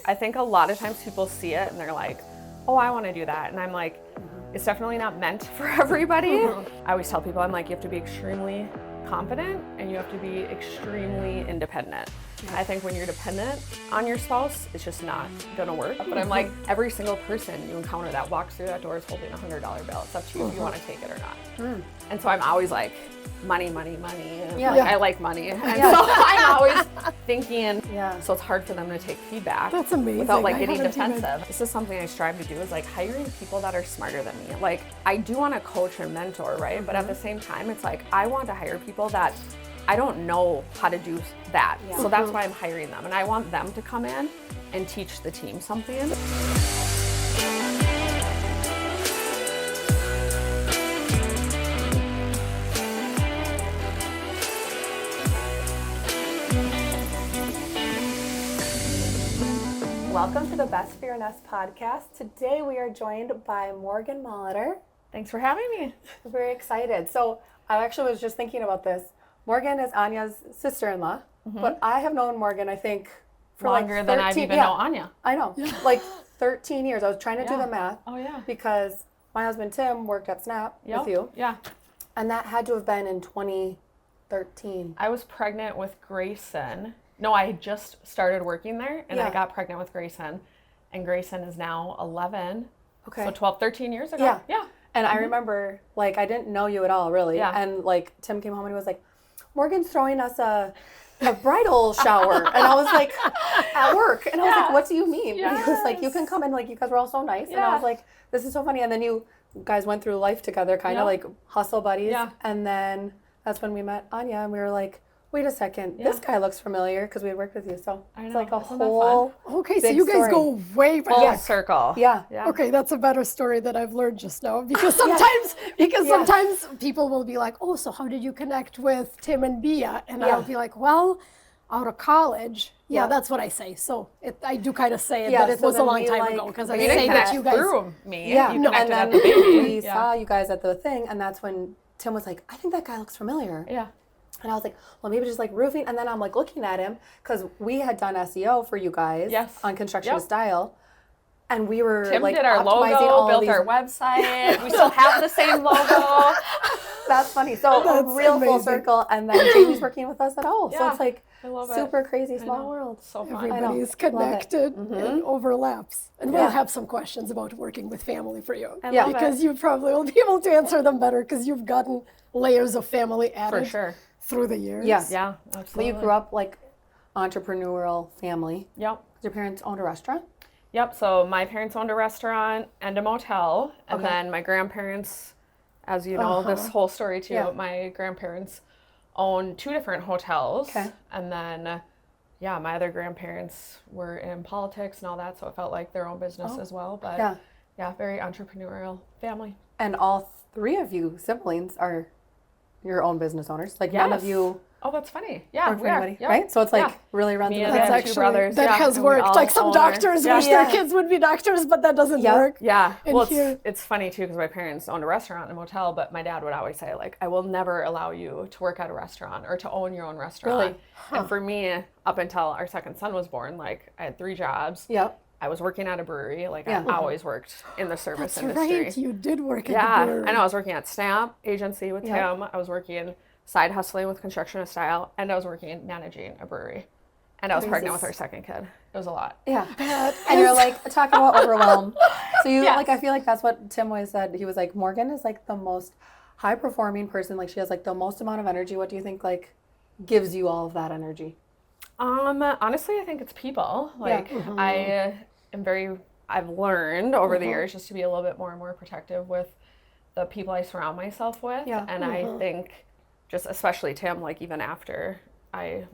I think a lot of times people see it and they're like, oh, I want to do that. And I'm like, it's definitely not meant for everybody. I always tell people, I'm like, you have to be extremely confident and you have to be extremely independent. I think when you're dependent on your spouse, it's just not gonna work. But I'm like, every single person you encounter that walks through that door is holding a $100 bill. It's up to you if you want to take it or not. And so I'm always like, money, money, money. Like, I like money. And so I'm always thinking, so it's hard for them to take feedback. That's amazing. Without like getting defensive. This is something I strive to do, is like hiring people that are smarter than me. Like, I do want to coach and mentor, right? But at the same time, it's like, I want to hire people that I don't know how to do that. So that's why I'm hiring them. And I want them to come in and teach the team something. Welcome to the Best for Your Nest podcast. Today we are joined by Morgan Molitor. Thanks for having me. We're very excited. So I actually was just thinking about this. Morgan is Anya's sister-in-law, but I have known Morgan, I think, for longer like 13, than I've even known Anya. I know, like 13 years. I was trying to do the math. Oh yeah. Because my husband Tim worked at Snap with you. Yeah. And that had to have been in 2013. I was pregnant with Grayson. No, I had just started working there and I got pregnant with Grayson. And Grayson is now 11. Okay. So 12, 13 years ago. Yeah. And I remember, like, I didn't know you at all, really. Yeah. And, like, Tim came home and he was like, Morgan's throwing us a bridal shower. And I was like, at work. And I was like, what do you mean? And he was like, you can come in, like, you guys were all so nice. And I was like, this is so funny. And then you guys went through life together, kind of like hustle buddies. Yeah. And then that's when we met Anya and we were like, wait a second, this guy looks familiar, because we had worked with you. So it's like a whole Okay, so you guys go way back. Full circle. Yeah. Okay, that's a better story that I've learned just now, because sometimes sometimes people will be like, oh, so how did you connect with Tim and Bia? And I'll be like, well, out of college. Yeah, that's what I say. So I do kind of say it, but it was a long time ago, because I say that you guys through me. Yeah, you and then at the baby. we saw you guys at the thing, and that's when Tim was like, I think that guy looks familiar. Yeah. And I was like, well, maybe just like roofing. And then I'm like looking at him, because we had done SEO for you guys on Construction to Style. And we were Tim like did our logo, built our website. We still have the same logo. That's funny. So a real full circle. And then Jamie's working with us at all. So it's like super crazy small world. So fun. Everybody's connected and overlaps. And we'll have some questions about working with family for you. Because you probably will be able to answer them better, because you've gotten layers of family added through the years. Yeah, absolutely. But you grew up like entrepreneurial family. Yep. Your parents owned a restaurant? Yep. So my parents owned a restaurant and a motel. And then my grandparents, as you know, this whole story too, my grandparents owned 2 different hotels. Okay. And then, my other grandparents were in politics and all that. So it felt like their own business as well. But very entrepreneurial family. And all 3 of you siblings are your own business owners. Like none of you. Oh, that's funny. Yeah, work for anybody, right? So it's like really runs in the That's family. actually, brothers. that has worked. Like some doctors wish their kids would be doctors, but that doesn't work. Yeah. Well, it's funny too, because my parents owned a restaurant and a motel, but my dad would always say, like, I will never allow you to work at a restaurant or to own your own restaurant. Really? And for me, up until our second son was born, like, I had 3 jobs. Yep. I was working at a brewery. Like, I always worked in the service industry. Right. You did work at the brewery. I know. I was working at Snap agency with Tim. I was working side hustling with Construction to Style, and I was working managing a brewery. And I was pregnant with our second kid. It was a lot. Yeah. And you're like talking about overwhelm. So you like, I feel like that's what Tim always said. He was like, Morgan is like the most high performing person. Like, she has like the most amount of energy. What do you think like gives you all of that energy? Honestly, I think it's people. Like I've learned over the years just to be a little bit more and more protective with the people I surround myself with. Yeah. And I think just especially Tim, like even after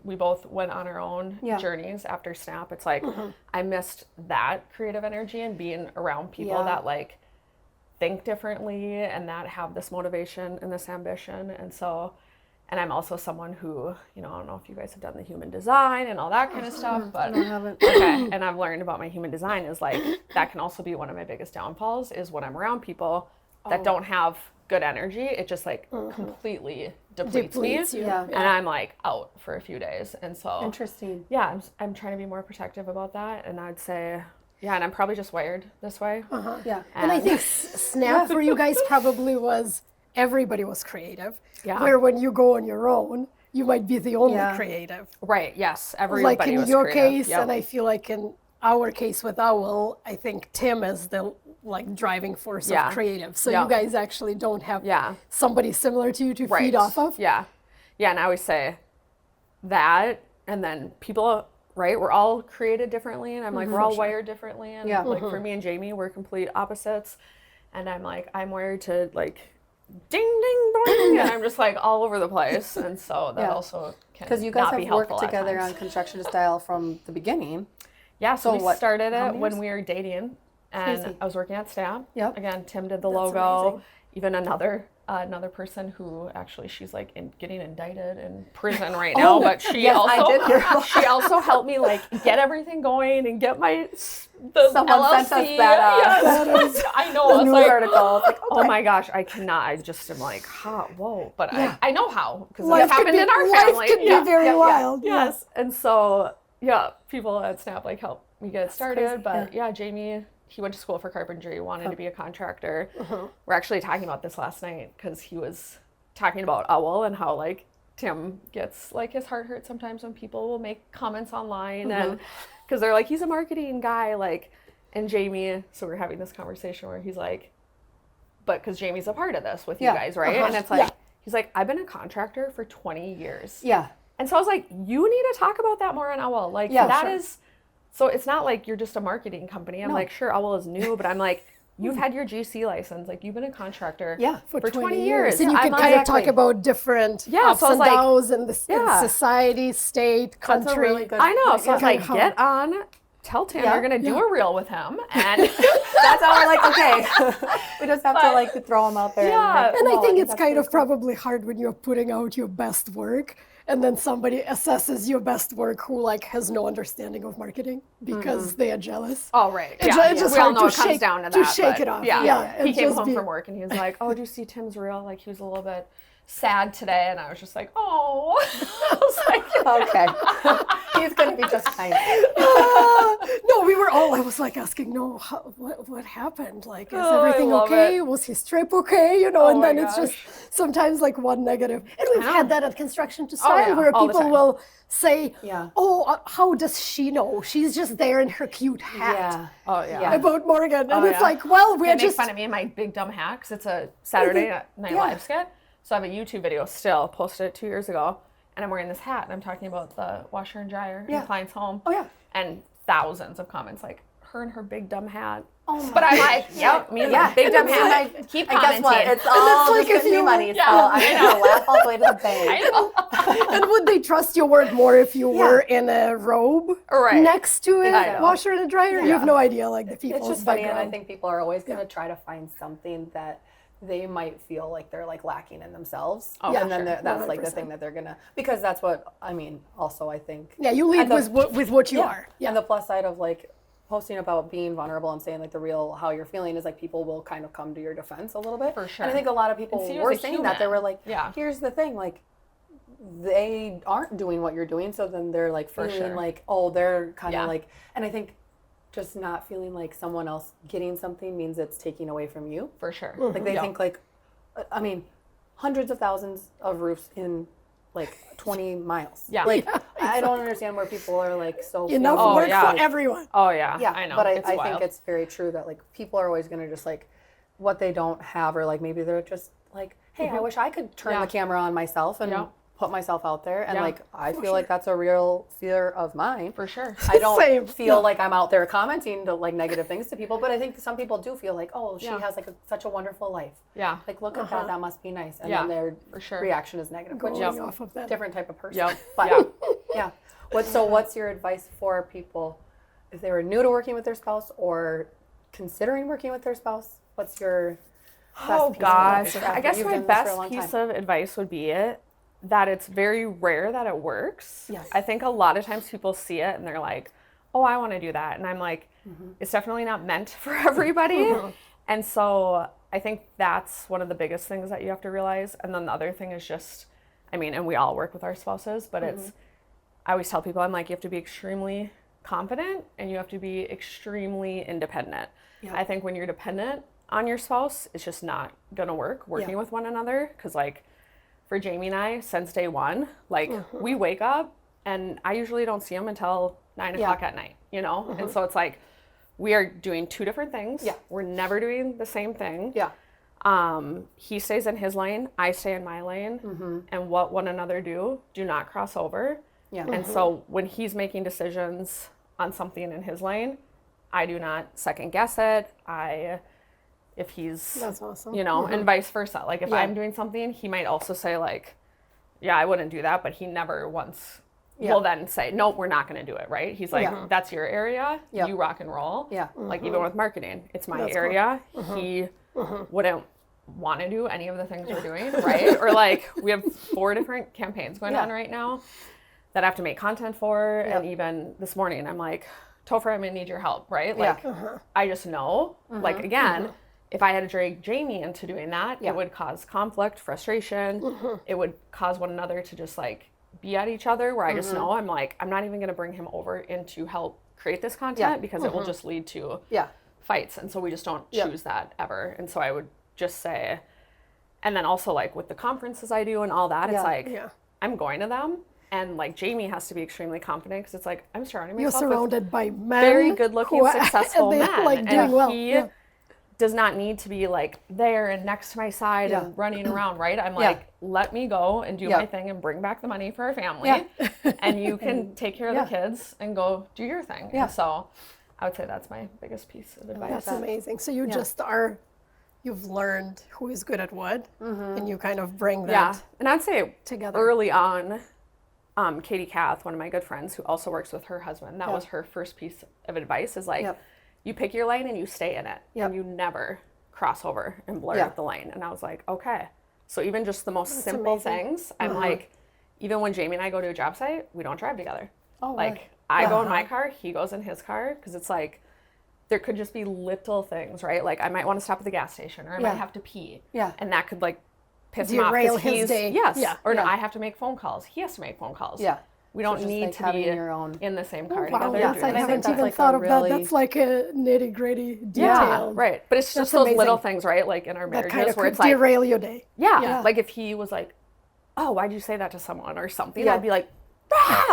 we both went on our own journeys after Snap, it's like I missed that creative energy and being around people that like think differently and that have this motivation and this ambition. And so, and I'm also someone who, you know, I don't know if you guys have done the human design and all that kind of stuff, but I haven't. Okay. And I've learned about my human design is like, that can also be one of my biggest downfalls is when I'm around people, that don't have good energy, it just like completely depletes me. you. Yeah. And I'm like out for a few days. And so Interesting. yeah, I'm trying to be more protective about that. And I'd say, yeah, and I'm probably just wired this way. Yeah. And I think Snap for you guys probably was everybody was creative. Yeah. Where when you go on your own, you might be the only Yeah. creative. Right, yes, everybody Like in was your creative. case, Yep. and I feel like in our case with Owl, I think Tim is the like driving force Yeah. of creative. So Yep. you guys actually don't have Yeah. somebody similar to you to Right. feed off of. Yeah. Yeah, and I always say that, and then people, right, we're all created differently, and I'm like, we're all wired differently, and Yeah. like for me and Jamie, we're complete opposites, and I'm like, I'm wired to like ding ding boing, and I'm just like all over the place, and so that Yeah. also can Because you guys not be have helpful worked at together times. on Construction Style from the beginning. Yeah, so we what, started how it many when years? we were dating, and Crazy. I was working at Stamp. Yep. Again, Tim did the logo. amazing. Even another person who actually she's like getting indicted in prison right now, but she yes, I also did hear about she also helped me like get everything going and get the Someone LLC. sent us that, Yes. I know. I was news like, article. I was like, oh my gosh, I cannot. I just am like, whoa, but I know how because it Life could happened be, in our life family. could be very wild. Yes. And so, yeah, people at Snap like helped me get started. crazy. But yeah, Jamie, he went to school for carpentry, wanted to be a contractor. We're actually talking about this last night because he was talking about Owl and how like Tim gets like his heart hurt sometimes when people will make comments online and because they're like, he's a marketing guy, like, and Jamie, so we're having this conversation where he's like, but because Jamie's a part of this with you Yeah. guys, right? And it's like, he's like, I've been a contractor for 20 years. Yeah. And so I was like, you need to talk about that more on Owl. Like, Yeah, that sure. is, so it's not like you're just a marketing company. I'm like, sure, Owl is new, but I'm like, you've had your GC license. Like, you've been a contractor For 20 years. And you I'm can like, kind of talk about different ups so I was and like, downs in, in yeah. society, state, country. That's a really good I know. point. So I was Yeah. like, How- get on, tell Tim Yeah. you're going to do a reel with him. And That's how we're like, okay. We just have to like throw them out there. Yeah. And, And I think it's that's kind pretty of probably hard when you're putting out your best work and then somebody assesses your best work who like has no understanding of marketing because they are jealous. oh, right. It's Yeah. just We all hard know to it comes shake- down to to that. shake but it off. Yeah. Yeah, He and came just home be- from work and he was like, oh, did you see Tim's reel? Like, he was a little bit sad today. And I was just like, oh. I was like, Okay. He's going to be just fine. No, we were all, I was like asking, no, what happened? Like, is Oh, I everything love okay? it. Was his trip okay? You know, Oh and my then it's just sometimes like one negative. And we've had that at Construction to Style yeah, where all the people time. will say, Yeah. oh, how does she know? She's just there in her cute hat. Yeah. oh, yeah. Yeah. About Morgan. And it's yeah. like, well, They we're make just. fun of me and my big dumb hacks. It's a Saturday Night Yeah. Live skit. So I have a YouTube video still, posted it 2 years ago. And I'm wearing this hat and I'm talking about the washer and dryer in Yeah. the client's home. Oh, yeah. And thousands of comments like, her and her big dumb hat. Oh my But I'm like, yep, me and my big dumb hat. Keep And guess commenting. what? It's all like just if going to be you- money. Yeah. So I'm going to laugh all the way to the bank. I know. And would they trust your word more if you were in a robe Right. next to I a know. washer and a dryer? You have no idea, like the people's It's just funny, and I background. think people are always going to try to find something that they might feel like they're like lacking in themselves, Oh, and for then sure. that's like the 100%. thing that they're gonna, because that's what I mean. Also, I think Yeah, you lead And the- with what you are. and the plus side of like posting about being vulnerable and saying like the real how you're feeling is like people will kind of come to your defense a little bit. For sure. And I think a lot of people And see you were as a saying that they human. were like, Yeah. here's the thing, like they aren't doing what you're doing, so then they're like feeling sure. like, oh, they're kind of Yeah. like, and I think just not feeling like someone else getting something means it's taking away from you. For sure. Like they Yep. think like, I mean, hundreds of thousands of roofs in like 20 miles. Yeah. Like I don't understand where people are like so. Enough feeling work yeah. for everyone. Oh, yeah. yeah, I know. but I It's think wild. it's very true that like people are always going to just like what they don't have, or like maybe they're just like, hey, I wish I could turn Yeah. the camera on myself and Yeah. put myself out there, and Yeah. like I feel like that's a real fear of mine. For sure. I don't Same. feel Yeah. like I'm out there commenting to like negative things to people, but I think some people do feel like, oh, she Yeah. has like such a wonderful life. Yeah. Like, look at that. That must be nice. And Yeah, then their for sure. reaction is negative, which Going is off of that. different type of person. Yep. But Yeah. yeah. What's your advice for people if they were new to working with their spouse or considering working with their spouse? What's your best Oh piece of gosh, advice? I guess You've my done this for a best long piece time. of advice would be that it's very rare that it works. Yes. I think a lot of times people see it and they're like, oh, I want to do that. And I'm like, it's definitely not meant for everybody. And so I think that's one of the biggest things that you have to realize. And then the other thing is just, I mean, and we all work with our spouses, but it's, I always tell people, I'm like, you have to be extremely confident and you have to be extremely independent. Yeah. I think when you're dependent on your spouse, it's just not gonna work working with one another. Cause like for Jamie and I, since day one, like we wake up and I usually don't see him until 9 o'clock at night, you know? And so it's like, we are doing two different things. Yeah. We're never doing the same thing. Yeah. He stays in his lane, I stay in my lane, and what one another do not cross over. Yeah. And so when he's making decisions on something in his lane, I do not second guess it. If he's, that's awesome. You know, and vice versa. Like if I'm doing something, he might also say like, yeah, I wouldn't do that, but he never once will then say, nope, we're not going to do it, right? He's like, that's your area, you rock and roll. Yeah. Like even with marketing, it's my area. Cool. He wouldn't want to do any of the things we're doing, right? Or like we have 4 different campaigns going on right now that I have to make content for. And even this morning, I'm like, Topher, I'm going to need your help, right? Like I just know, like again, if I had to drag Jamie into doing that, it would cause conflict, frustration. It would cause one another to just like be at each other, where I just know I'm like, I'm not even going to bring him over in to help create this content because it will just lead to fights. And so we just don't choose that ever. And so I would just say, and then also like with the conferences I do and all that, it's like, I'm going to them. And like Jamie has to be extremely confident because it's like, I'm surrounding myself You're surrounded by men. Very good looking, successful men. Like doing and well. He does not need to be like there and next to my side and running around, right? I'm like, let me go and do my thing and bring back the money for our family. And you can take care of the kids and go do your thing. And so I would say that's my biggest piece of advice. That's amazing. So you just you've learned who is good at what and you kind of bring that and I'd say together. Early on, Katie Kath, one of my good friends who also works with her husband, that was her first piece of advice is like, you pick your lane and you stay in it and you never cross over and blur the lane. And I was like, okay. So even just the most simple things, I'm like, even when Jamie and I go to a job site, we don't drive together. Oh, like really? I go in my car, he goes in his car, because it's like, there could just be little things, right? Like I might want to stop at the gas station or I might have to pee. Yeah. And that could like piss him off because his day. Yes. Yeah. Or no, I have to make phone calls. He has to make phone calls. Yeah. We don't need like to be your own in the same car together. Yes, I haven't even thought of that. That's like a nitty gritty detail. Yeah, right. But it's just those little things, right? Like in our marriages kind of where it's like derail your day. Yeah. Like if he was like, "Oh, why'd you say that to someone?" or something, I'd be like,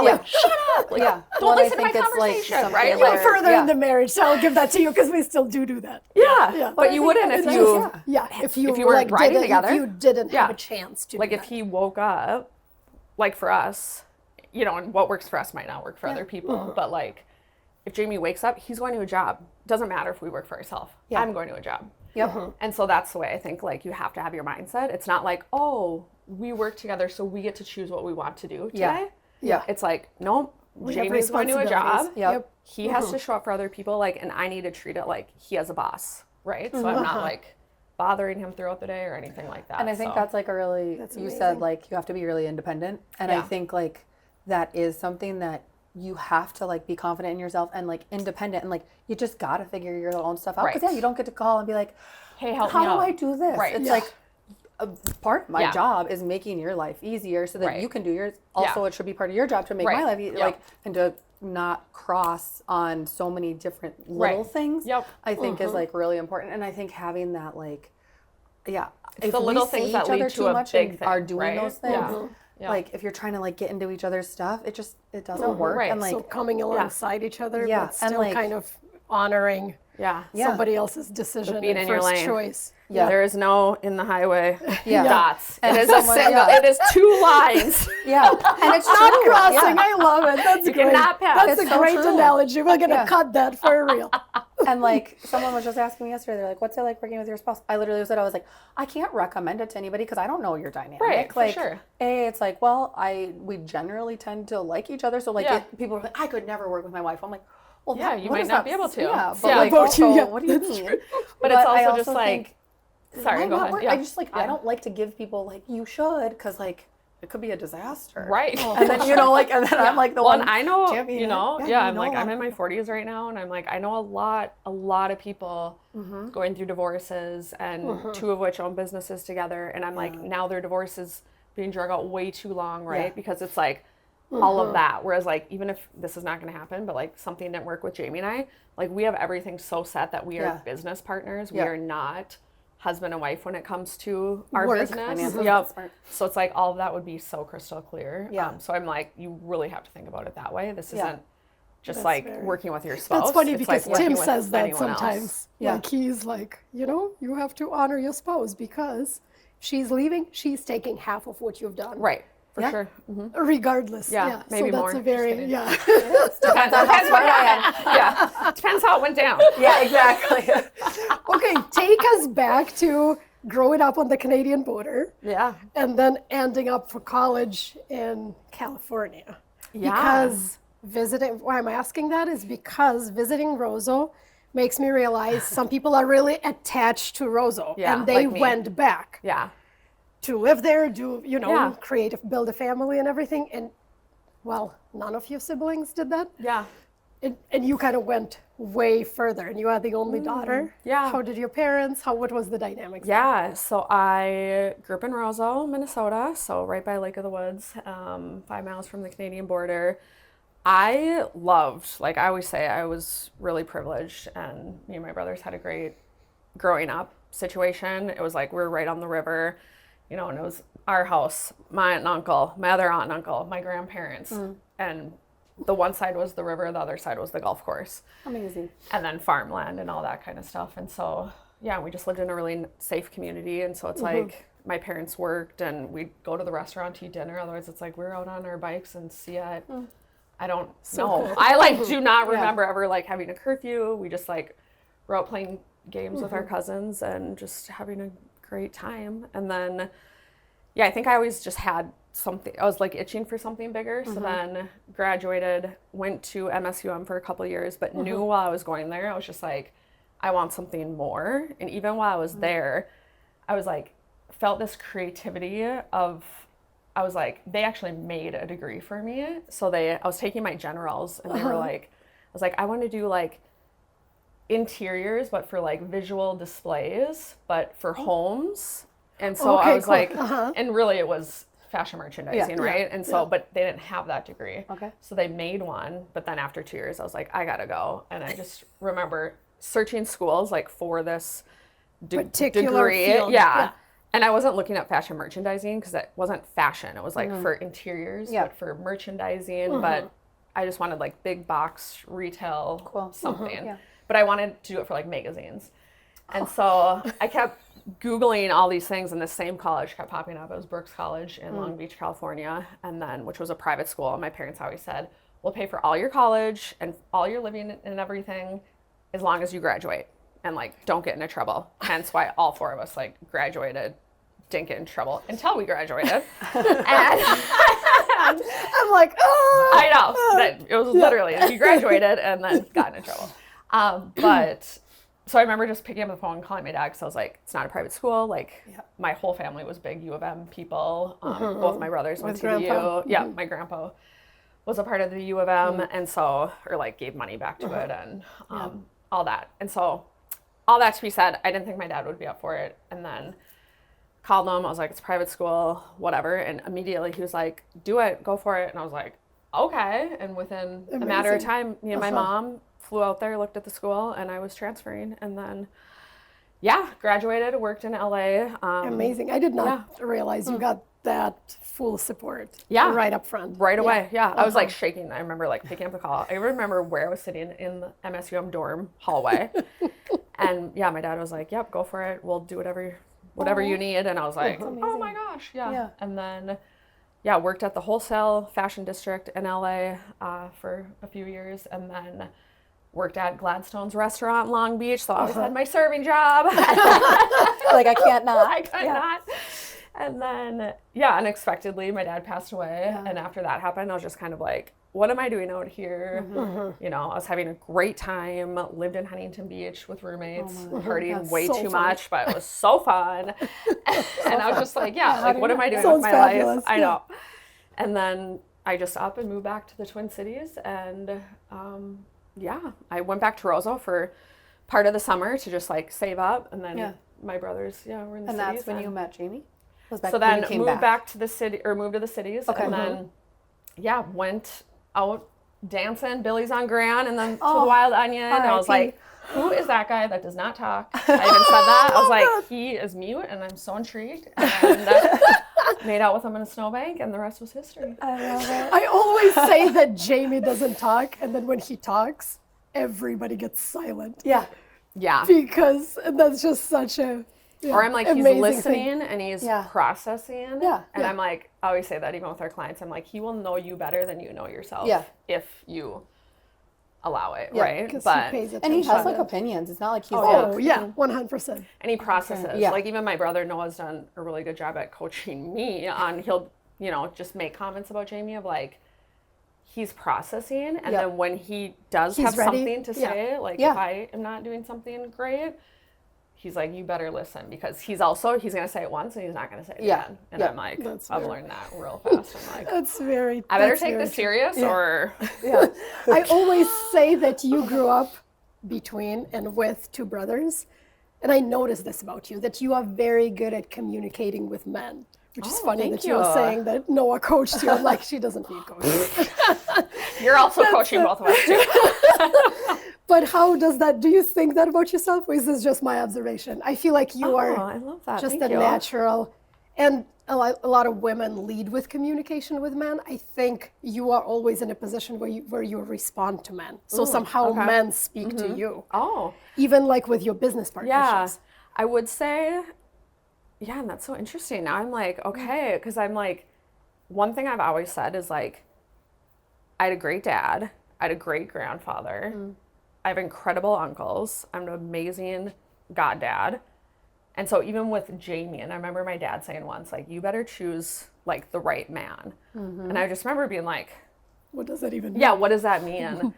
like, shut up! Like, don't listen to my conversation, right? Like further in the marriage, so I'll give that to you because we still do that. Yeah. But you wouldn't if you if you were like driving together. If you didn't have a chance to. Like if he woke up, like for us, you know, and what works for us might not work for other people. But like, if Jamie wakes up, he's going to a job. Doesn't matter if we work for ourselves. I'm going to a job. Yep. And so that's the way I think like you have to have your mindset. It's not like, oh, we work together, so we get to choose what we want to do today. Yeah. It's like, nope, Jamie's going to a job. Yep. He has to show up for other people, like, and I need to treat it like he has a boss, right? So I'm not like bothering him throughout the day or anything like that. And I think that's like a really, you said like you have to be really independent. And I think like that is something that you have to like be confident in yourself and like independent and like you just got to figure your own stuff out. Because you don't get to call and be like, hey, help me out. How do I do this? Right. It's like, a part of my job is making your life easier so that you can do yours. Also, it should be part of your job to make my life easier, like, and to not cross on so many different little things. I think is like really important. And I think having that like, if the little things that lead to a big thing, are doing those things. Like if you're trying to like get into each other's stuff, it doesn't work. Right. And like so coming alongside each other, but still and, like, kind of honoring somebody else's decision being and in your lane. choice. Yeah. There is no in the highway dots. And it is a single. It is 2 lines. And it's not crossing. I love it. That's you great. Cannot pass. That's a great analogy. We're gonna cut that for real. And like someone was just asking me yesterday, they're like, "What's it like working with your spouse?" I literally said, "I was like, I can't recommend it to anybody because I don't know your dynamic." Right. Like, for sure. It's like, well, we generally tend to like each other, so like people are like, "I could never work with my wife." I'm like, well, you might not be able to. Yeah, but like, also, what do you mean? But it's also just like. Sorry, go ahead. I just like I don't like to give people like you should because like it could be a disaster. Right. And then, I'm like the one. And I know, champion. I'm like, I'm in my 40s right now, and I'm like, I know a lot of people going through divorces, and two of which own businesses together, and I'm like, now their divorce is being drug out way too long, right? Because it's like all of that. Whereas like, even if this is not going to happen, but like something didn't work with Jamie and I, like we have everything so set that we are business partners. We are not husband and wife when it comes to our business. So it's like all of that would be so crystal clear. So I'm like, you really have to think about it that way. This isn't just working with your spouse. That's funny it's because like Tim says that sometimes. Else. Like he's like, you have to honor your spouse because she's leaving, she's taking half of what you've done. Right. For sure. Regardless. Maybe so more. that's a very, Depends on how smart I am. Depends how it went down. Yeah, exactly. Okay, take us back to growing up on the Canadian border. Yeah. And then ending up for college in California. Yeah. Because why I'm asking that is because visiting Roseau makes me realize some people are really attached to Roseau. And they went back. Yeah. To live there, build a family and everything. And well, none of your siblings did that. Yeah. And you kind of went way further, and you are the only daughter. Yeah. How did your parents, what was the dynamics? Yeah, so I grew up in Roseau, Minnesota, so right by Lake of the Woods, 5 miles from the Canadian border. I loved, like I always say, I was really privileged, and me and my brothers had a great growing up situation. It was like we were right on the river, and it was our house, my aunt and uncle, my other aunt and uncle, my grandparents, and the one side was the river, the other side was the golf course. Amazing. And then farmland and all that kind of stuff. And so, we just lived in a really safe community. And so it's like my parents worked and we'd go to the restaurant to eat dinner. Otherwise, it's like we're out on our bikes and see it. I don't know. Cool. I do not remember ever having a curfew. We just were out playing games with our cousins and just having a great time. And then, I think I always just had something. I was itching for something bigger. So then graduated, went to MSUM for a couple of years, but knew while I was going there, I was just like, I want something more. And even while I was there, I was felt this creativity of, I was they actually made a degree for me. So I was taking my generals and they were I was I want to do interiors, but for visual displays, but for homes. And so I was and really it was fashion merchandising, right? And so, but they didn't have that degree. Okay. So they made one, but then after 2 years, I was like, I gotta go. And I just remember searching schools for this particular degree. Field. Yeah. And I wasn't looking at fashion merchandising because it wasn't fashion. It was for interiors, but for merchandising. But I just wanted big box retail something. But I wanted to do it for magazines. And so I kept Googling all these things, and the same college kept popping up. It was Brooks College in Long Beach, California, and then which was a private school. And my parents always said, we'll pay for all your college and all your living and everything as long as you graduate and don't get into trouble. Hence why all four of us graduated, didn't get in trouble until we graduated. And I'm like, oh! I know. It was literally, we graduated and then got into trouble. But so I remember just picking up the phone and calling my dad because I was like, it's not a private school. My whole family was big U of M people. Both my brothers went to the U. Yeah, my grandpa was a part of the U of M. And so, gave money back to it and all that. And so all that to be said, I didn't think my dad would be up for it. And then called him. I was like, it's a private school, whatever. And immediately he was like, do it, go for it. And I was like, okay. And within a matter of time, me and my mom flew out there, looked at the school, and I was transferring. And then, graduated, worked in LA. Amazing. I did not realize you got that full support right up front. Right away, I was shaking. I remember picking up the call. I remember where I was sitting in the MSUM dorm hallway. And my dad was like, yep, go for it. We'll do whatever you need. And I was like, oh my gosh, And then, worked at the wholesale fashion district in LA for a few years. And then worked at Gladstone's restaurant in Long Beach. So I always had my serving job. I can't not. I could not. And then, unexpectedly, my dad passed away. And after that happened, I was just kind of what am I doing out here? You know, I was having a great time, lived in Huntington Beach with roommates, partying way too much, but it was so fun. And I was just like, like, what am I doing with my life? I know. And then I just up and moved back to the Twin Cities. And I went back to Roseau for part of the summer to just like save up. And then my brothers, were in the cities. And that's when you met Jamie? So then moved back to the city, or moved to the cities. And then, went out dancing, Billy's on Grand, and then to the Wild Onion. And I was like, who is that guy that does not talk? I even said that. I was like, he is mute, and I'm so intrigued. And made out with him in a snowbank, and the rest was history. I love it. I always say that Jamie doesn't talk, and then when he talks, everybody gets silent. Yeah. Because that's just such a or I'm like, he's listening and he's processing. Yeah. And I'm like, I always say that even with our clients, I'm like, he will know you better than you know yourself if you allow it, right? But he pays attention. And he has like opinions. It's not like he's 100%. And he processes. Like even my brother Noah's done a really good job at coaching me on, he'll, just make comments about Jamie of like, he's processing, and then when he does have something to say, like if I am not doing something great, he's like, you better listen, because he's going to say it once and he's not going to say it again. And I'm like, I've learned that real fast. I'm like, I better take this serious or. I always say that you grew up between and with two brothers. And I noticed this about you, that you are very good at communicating with men. Which is funny that you were saying that Noah coached you. I'm like, she doesn't need coaching. You're also coaching both of us too. But how does that, do you think that about yourself, or is this just my observation? I feel like you are I love that. just a natural, and a lot of women lead with communication with men. I think you are always in a position where you respond to men. So somehow men speak to you. Even like with your business partnerships. I would say, and that's so interesting. Now I'm like, okay, because I'm like, one thing I've always said is like, I had a great dad. I had a great grandfather. I have incredible uncles. I'm an amazing goddad. And so even with Jamie, and I remember my dad saying once, like, you better choose like the right man. And I just remember being like, what does that even mean? Yeah, what does that mean?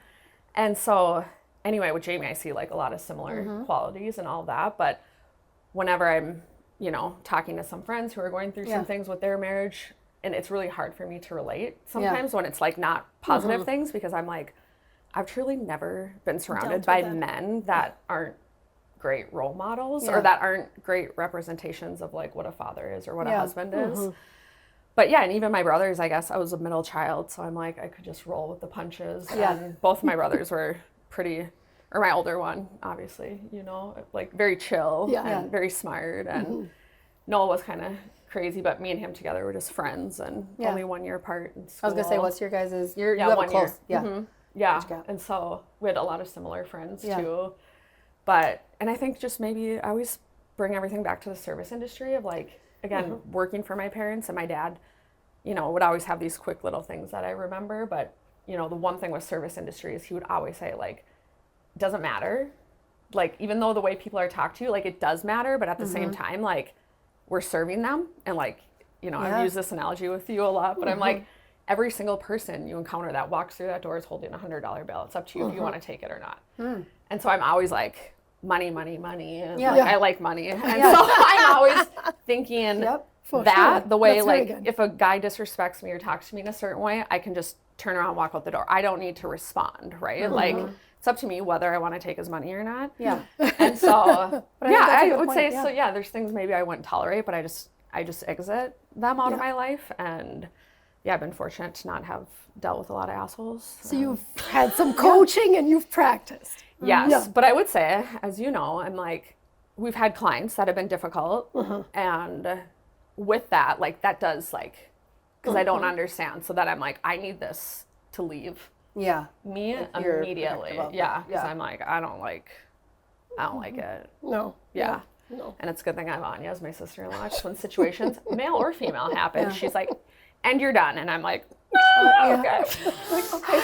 And so anyway, with Jamie, I see like a lot of similar qualities and all that. But whenever I'm, talking to some friends who are going through some things with their marriage, and it's really hard for me to relate sometimes when it's like not positive things, because I'm like, I've truly never been surrounded by men that aren't great role models or that aren't great representations of like what a father is or what a husband is. But and even my brothers, I guess I was a middle child, so I'm like, I could just roll with the punches. And both of my brothers were pretty, or my older one, obviously, like very chill and very smart. And Noah was kind of crazy, but me and him together were just friends and only 1 year apart in school. I was gonna say, what's your guys'? You have 1 a close, year. And so we had a lot of similar friends too. But, and I think just maybe I always bring everything back to the service industry of like, again, working for my parents, and my dad, would always have these quick little things that I remember. But, the one thing with service industry is he would always say like, it doesn't matter. Like, even though the way people are talked to you, like it does matter, but at the same time, like we're serving them. And like, I've used this analogy with you a lot, but I'm like, every single person you encounter that walks through that door is holding $100 bill. It's up to you if you want to take it or not. And so I'm always like, money, money, money. And like, I like money. And so I'm always thinking the way, that's like, if a guy disrespects me or talks to me in a certain way, I can just turn around and walk out the door. I don't need to respond, right? Like, it's up to me whether I want to take his money or not. And so, I would say, so there's things maybe I wouldn't tolerate, but I just exit them out of my life. And I've been fortunate to not have dealt with a lot of assholes. So you've had some coaching and you've practiced. Yes, but I would say, as you know, I'm like, we've had clients that have been difficult. And with that, like that does like, because I don't understand. So that I'm like, I need this to leave me immediately. Because I'm like, I don't like it. No. No. And it's a good thing I have Anya as my sister-in-law. Just when situations, male or female, happen, she's like, and you're done. And I'm like, okay.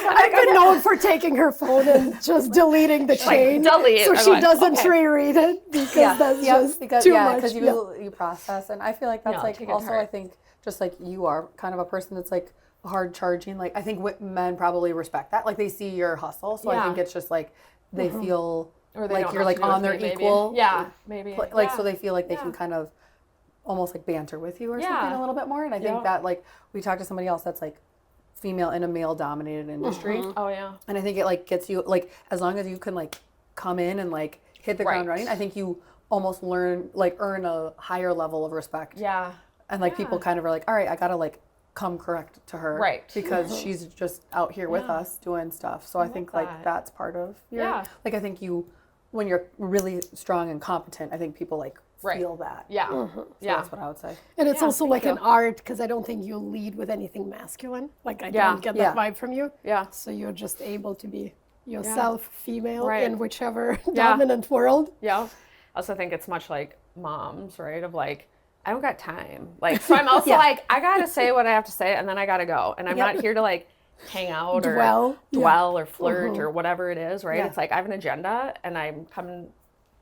I've been known for taking her phone and just deleting the chain, delete. So she doesn't reread it, because that's just too much. Because you process, and I feel like that's like also I think just like you are kind of a person that's like, hard charging. Like I think men probably respect that. Like they see your hustle, so I think it's just like they feel or they like don't you're know like what to do on with their me, maybe. equal. Yeah, maybe. Like so they feel like they can kind of almost like banter with you or something a little bit more. And I think that like we talked to somebody else that's like female in a male dominated industry. Oh yeah. And I think it like gets you like as long as you can like come in and like hit the ground running, I think you almost earn a higher level of respect. Yeah. And like people kind of are like, all right, I gotta like come correct to her. Right. Because she's just out here with us doing stuff. So I think like that's part of your like I think you when you're really strong and competent, I think people like feel that. Yeah. So that's what I would say. And it's also like an art because I don't think you lead with anything masculine. Like I don't get that vibe from you. Yeah. So you're just able to be yourself, female, Right. in whichever dominant world. Yeah. I also think it's much like moms, right? Of like, I don't got time. Like, so I'm also like, I gotta say what I have to say, and then I gotta go. And I'm not here to like hang out or dwell or flirt or whatever it is, right? It's like I have an agenda, and I'm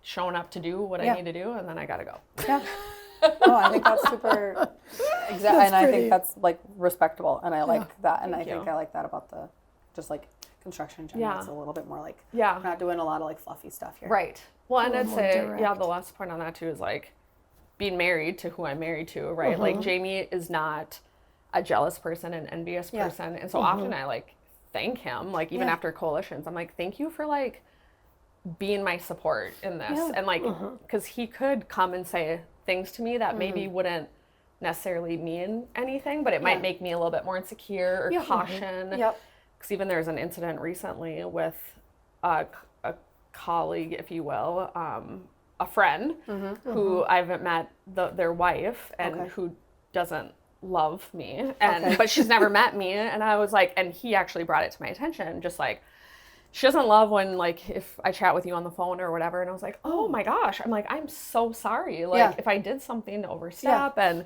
showing up to do what I need to do, and then I gotta go. Yeah. Oh, I think that's super exact, and I think that's like respectable, and I like that, and I think I like that about the just like construction general. It's a little bit more like we're not doing a lot of like fluffy stuff here. Right. Well, and I'd say direct. the last point on that too is like being married to who I'm married to, right? Like Jamie is not a jealous person, an envious person, and so often I like thank him, like even after coalitions, I'm like, thank you for like being my support in this, and like because he could come and say things to me that maybe wouldn't necessarily mean anything, but it might make me a little bit more insecure or caution. Yep. Because even there's an incident recently with a colleague, if you will, a friend who I haven't met their wife and who doesn't love me, and but she's never met me, and I was like, and he actually brought it to my attention, just like, she doesn't love when like if I chat with you on the phone or whatever, and I was like, oh my gosh, I'm like, I'm so sorry, like if I did something to overstep, and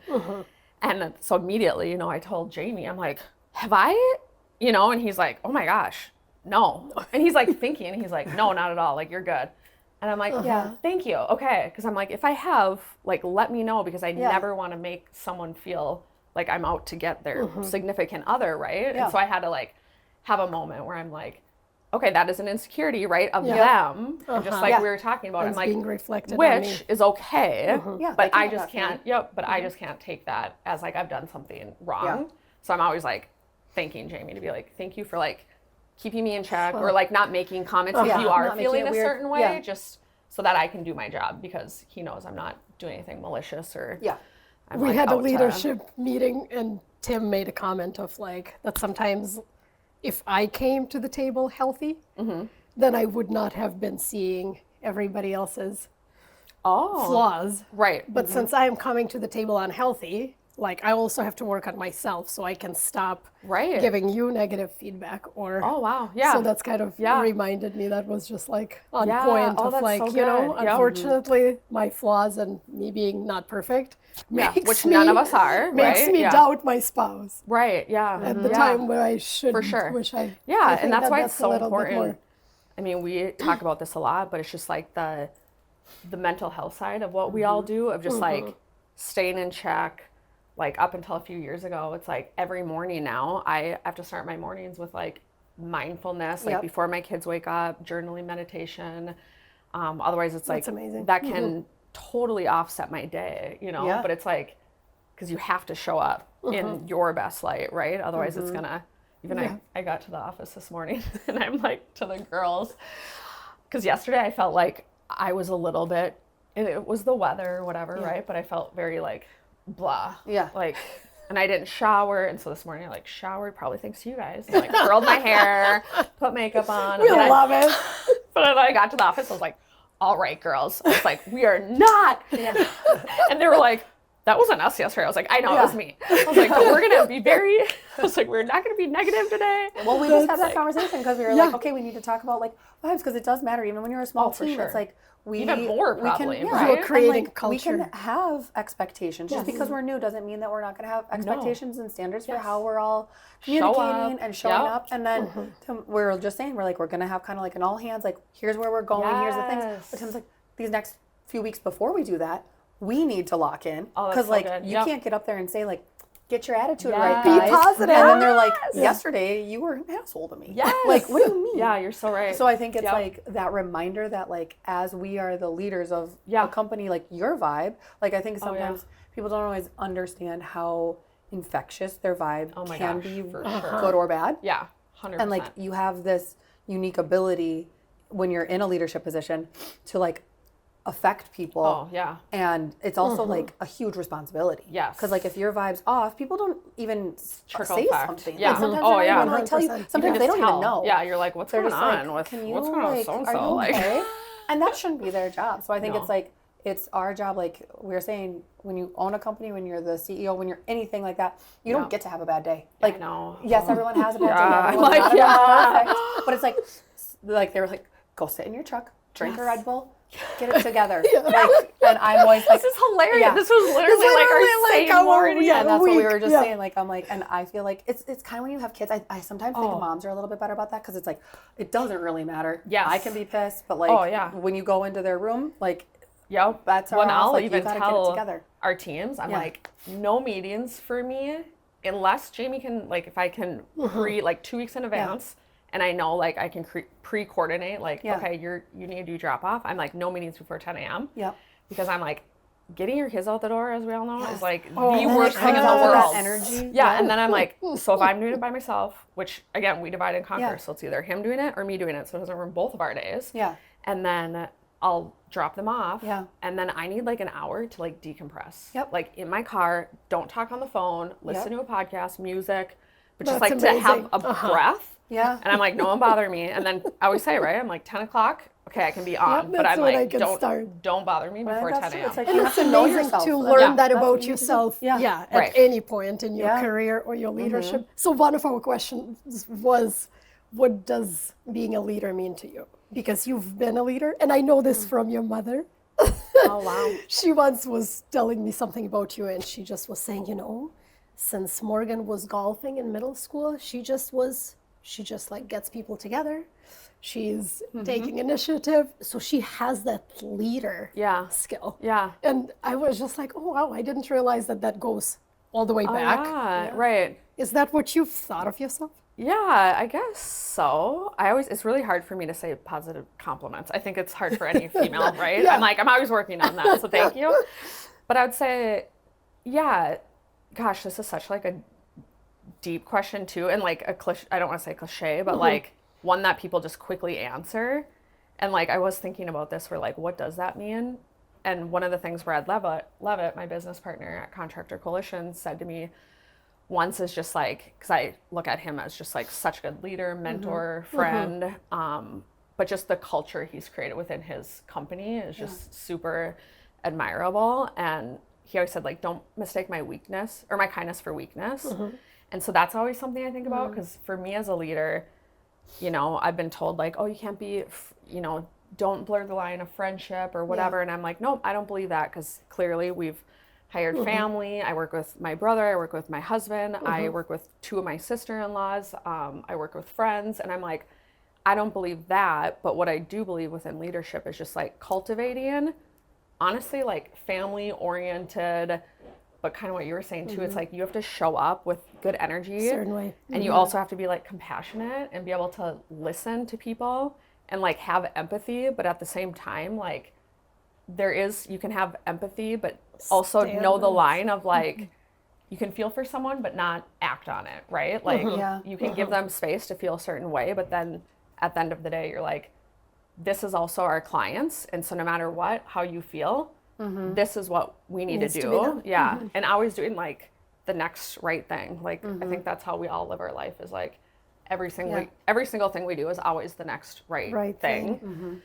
so immediately, I told Jamie, I'm like, have I, and he's like, oh my gosh, no, and he's like thinking, and he's like, no, not at all, like you're good. And I'm like, thank you, okay, because I'm like, if I have, like, let me know, because I never want to make someone feel like I'm out to get their significant other, right? And so I had to like have a moment where I'm like, okay, that is an insecurity, right, of them, and just like we were talking about, It's I'm like, being reflected which on me. is okay, but I just can't, I just can't take that as like I've done something wrong. So I'm always like thanking Jamie to be like, thank you for like keeping me in check, or like not making comments if you are feeling a certain way, just so that I can do my job, because he knows I'm not doing anything malicious or I'm we like had a out to- leadership meeting, and Tim made a comment of like that sometimes if I came to the table healthy, then I would not have been seeing everybody else's flaws. Right. But since I am coming to the table unhealthy, like I also have to work on myself so I can stop giving you negative feedback or Oh wow. Yeah. so that's kind of reminded me, that was just like on point Oh, of that's like, so you know, good. Yep. unfortunately my flaws and me being not perfect which none of us are, makes right? me doubt my spouse Right. Yeah. at the time where I should For sure. wish I And that's why it's a so little bit more. important. I mean, we talk about this a lot, but it's just like the mental health side of what we all do, of just like staying in check. Like up until a few years ago, it's like every morning now I have to start my mornings with like mindfulness, like before my kids wake up, journaling, meditation. Otherwise it's like That's amazing. that can totally offset my day, but it's like, because you have to show up in your best light, right? Otherwise it's gonna, I got to the office this morning and I'm like to the girls, because yesterday I felt like I was a little bit, and it was the weather or whatever, right? But I felt very like blah. Like, and I didn't shower, and so this morning I like showered, probably thanks to you guys. And, like curled my hair, put makeup on. We love it. But then I got to the office, I was like, all right, girls. I was like, we are not. And they were like, that wasn't us yesterday. I was like, I know, it was me. I was like, but we're going to be I was like, we're not going to be negative today. Well, we just had that conversation because we were like, okay, we need to talk about like vibes, because it does matter. Even when you're a small team, it's like, even more probably, right? We're creating like, culture. We can have expectations. Just because we're new doesn't mean that we're not going to have expectations and standards for how we're all communicating and showing up. And then we're just saying, we're going to have kind of like an all hands, like here's where we're going, here's the things. But Tim's like, these next few weeks before we do that, we need to lock in, because like you can't get up there and say like, get your attitude Yes. right, Be guys. positive. And then they're like, yesterday you were an asshole to me. Yes. Like, what do you mean? Yeah, you're so right. So I think it's Yep. like that reminder that like as we are the leaders of Yeah. a company, like your vibe, like I think yeah. sometimes people don't always understand how infectious their vibe Oh my can gosh, be, for good or bad. Yeah, 100%. And like you have this unique ability when you're in a leadership position to like affect people. oh, yeah. And it's also like a huge responsibility. Yes. Because like if your vibe's off, people don't even Trickle say effect. something. Yeah. Like sometimes Oh, they're yeah. not even like tell you. 100%. Sometimes You they can don't just even tell. know. Yeah, you're like, what's They're going just on like, with can you what's going on with like, so and are you so? Like, okay? And that shouldn't be their job. So I think No. it's like it's our job. Like we were saying, when you own a company, when you're the CEO, when you're anything like that, you don't get to have a bad day. Like no. yes, everyone has a bad Yeah. day. Everyone's Like, not yeah. perfect. But it's like they were like, go sit in your truck, drink a Red Bull, get it together. Like, and I'm always like, This is hilarious. Yeah. This was literally like our same our- morning. yeah. and that's what we week, were just yeah. saying. Like, I'm like, and I feel like it's kind of when you have kids. I sometimes think Oh. moms are a little bit better about that because it's like it doesn't really matter. Yes. I can be pissed, but like Oh, yeah. when you go into their room, like Yep. that's our when off, I'll like, you even gotta get it tell together. our teams, I'm Yeah. like, no meetings for me unless Jamie can, like, if I can like 2 weeks in advance and I know like I can pre-coordinate, like, Yeah. okay, you need to do drop off. I'm like, no meetings before 10 a.m. Yep. Because I'm like, getting your kids out the door, as we all know, is like And the then worst it thing in the comes with that world. energy. Yeah, and then I'm like, so if I'm doing it by myself, which again, we divide and conquer, Yeah. so it's either him doing it or me doing it, so it doesn't ruin both of our days. Yeah. And then I'll drop them off. Yeah. And then I need like an hour to like decompress. Yep. Like in my car, don't talk on the phone, listen to a podcast, music, but just That's like to have amazing. a breath. Yeah. And I'm like, no one bother me. And then I always say, right, I'm like 10 o'clock, okay, I can be on. but that's I'm when I like, can start. don't bother me before That's 10 true. a.m. It's like And you it's have to know amazing yourself. to That's- learn Yeah. that That's about what you need to do. yourself, Yeah. at Right. any point in your Yeah. career or your leadership. So one of our questions was, what does being a leader mean to you? Because you've been a leader, and I know this from your mother. Oh, wow. She once was telling me something about you, and she just was saying, since Morgan was golfing in middle school, she just like gets people together. She's taking initiative. So she has that leader Yeah. skill. Yeah. And I was just like, oh, wow, I didn't realize that goes all the way Oh, back. yeah. Right. Is that what you've thought of yourself? Yeah, I guess so. It's really hard for me to say positive compliments. I think it's hard for any female, right? Yeah. I'm always working on that, so thank you. But I would say, yeah, gosh, this is such like a deep question too, and like I don't want to say cliche, but like one that people just quickly answer. And like I was thinking about this, where like, what does that mean? And one of the things Brad Levitt, my business partner at Contractor Coalition, said to me once is just like, because I look at him as just like such a good leader, mentor, friend, but just the culture he's created within his company is just super admirable. And he always said, like, don't mistake my weakness or my kindness for weakness. And so that's always something I think about, because for me as a leader, I've been told like, oh, you can't be, don't blur the line of friendship or whatever. And I'm like, nope, I don't believe that, because clearly we've hired family. I work with my brother. I work with my husband. I work with 2 of my sister-in-laws. I work with friends. And I'm like, I don't believe that. But what I do believe within leadership is just like cultivating, honestly, like family-oriented, but kind of what you were saying too. It's like you have to show up with good energy. Certainly. And you also have to be like compassionate and be able to listen to people and like have empathy. But at the same time, like you can have empathy, but also know the line of like, you can feel for someone, but not act on it, right? Like you can give them space to feel a certain way, but then at the end of the day, you're like, this is also our clients. And so no matter what, how you feel, this is what we need to do. Yeah. And always doing like the next right thing. Like, I think that's how we all live our life, is like every single thing we do is always the next right thing.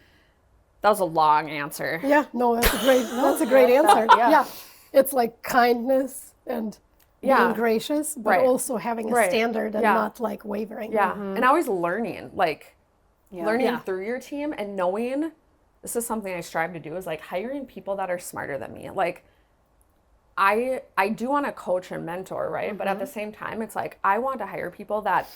That was a long answer. Yeah, no, that's a great answer. Yeah. It's like kindness and being gracious, but also having a standard and not like wavering. Yeah. And always learning, like learning through your team, and knowing, this is something I strive to do, is like hiring people that are smarter than me. Like I do want to coach and mentor, right? But at the same time, it's like, I want to hire people that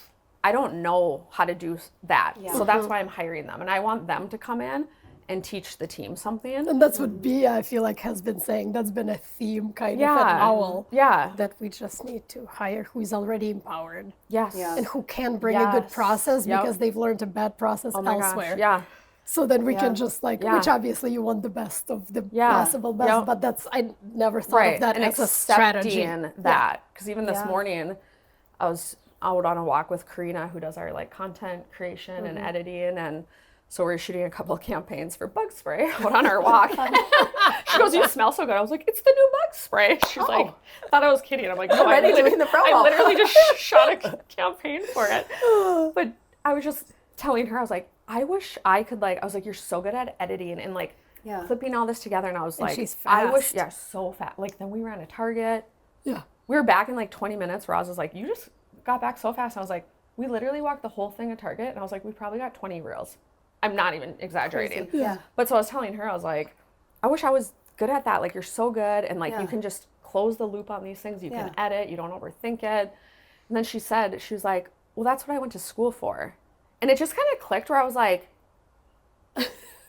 I don't know how to do that. So that's why I'm hiring them. And I want them to come in and teach the team something. And that's what Bia, I feel like, has been saying. That's been a theme kind of at Owl. Yeah. That we just need to hire who is already empowered. Yes. And who can bring a good process because they've learned a bad process elsewhere. Gosh. Yeah. So then we can just like, which obviously you want the best of the possible best, but I never thought of that and as a strategy. That, because even this morning, I was out on a walk with Karina, who does our like content creation and editing, and so we're shooting a couple of campaigns for bug spray out on our walk. She goes, "You smell so good." I was like, "It's the new bug spray." She's like, thought I was kidding. I'm like, "No, I literally just shot a campaign for it." But I was just telling her, I was like, I wish I could I was like, "You're so good at editing and like clipping all this together." And I was like, she's I wish, fast. so fast. Like then we ran a Target. Yeah. We were back in like 20 minutes. Roz was like, "You just got back so fast." And I was like, we literally walked the whole thing at Target. And I was like, we probably got 20 reels. I'm not even exaggerating. Crazy. Yeah. But so I was telling her, I was like, I wish I was good at that. Like, you're so good. And like, you can just close the loop on these things. You can edit. You don't overthink it. And then she was like, well, that's what I went to school for. And it just kind of clicked where I was like,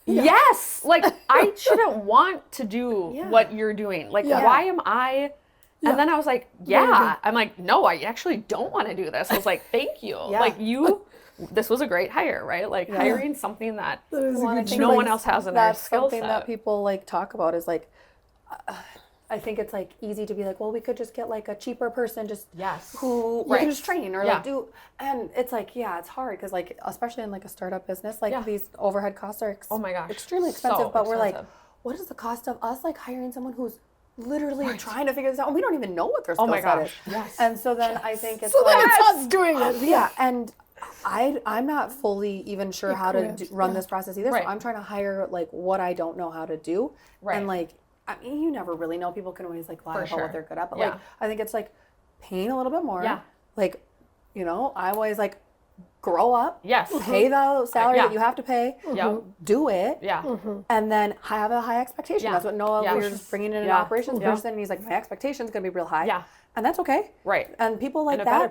yes, like I shouldn't want to do what you're doing. Like, why am I? And then I was like, I'm like, no, I actually don't want to do this. I was like, thank you. Like this was a great hire, right? Like hiring something that no one else has in their skill set. That's something that people like talk about is like, I think it's like easy to be like, well, we could just get like a cheaper person just who you can just train or like do. And it's like, it's hard because like, especially in like a startup business, like these overhead costs are extremely expensive. So but we're like, what is the cost of us like hiring someone who's literally trying to figure this out? And we don't even know what their skill set is. Yes. And so then I think it's so like, then it's us doing it. Yeah. And I'm not fully even sure how to run this process either. So I'm trying to hire like what I don't know how to do. And like, I mean, you never really know. People can always like lie about what they're good at. But like, I think it's like paying a little bit more. Yeah. Like, you know, I always like grow up. Yes. Pay the salary that you have to pay. Do it. Yeah. And then have a high expectation. Yeah. That's what Noah, we were just bringing in an operations person. And he's like, my expectation's going to be real high. Yeah. And that's okay. Right. And people like that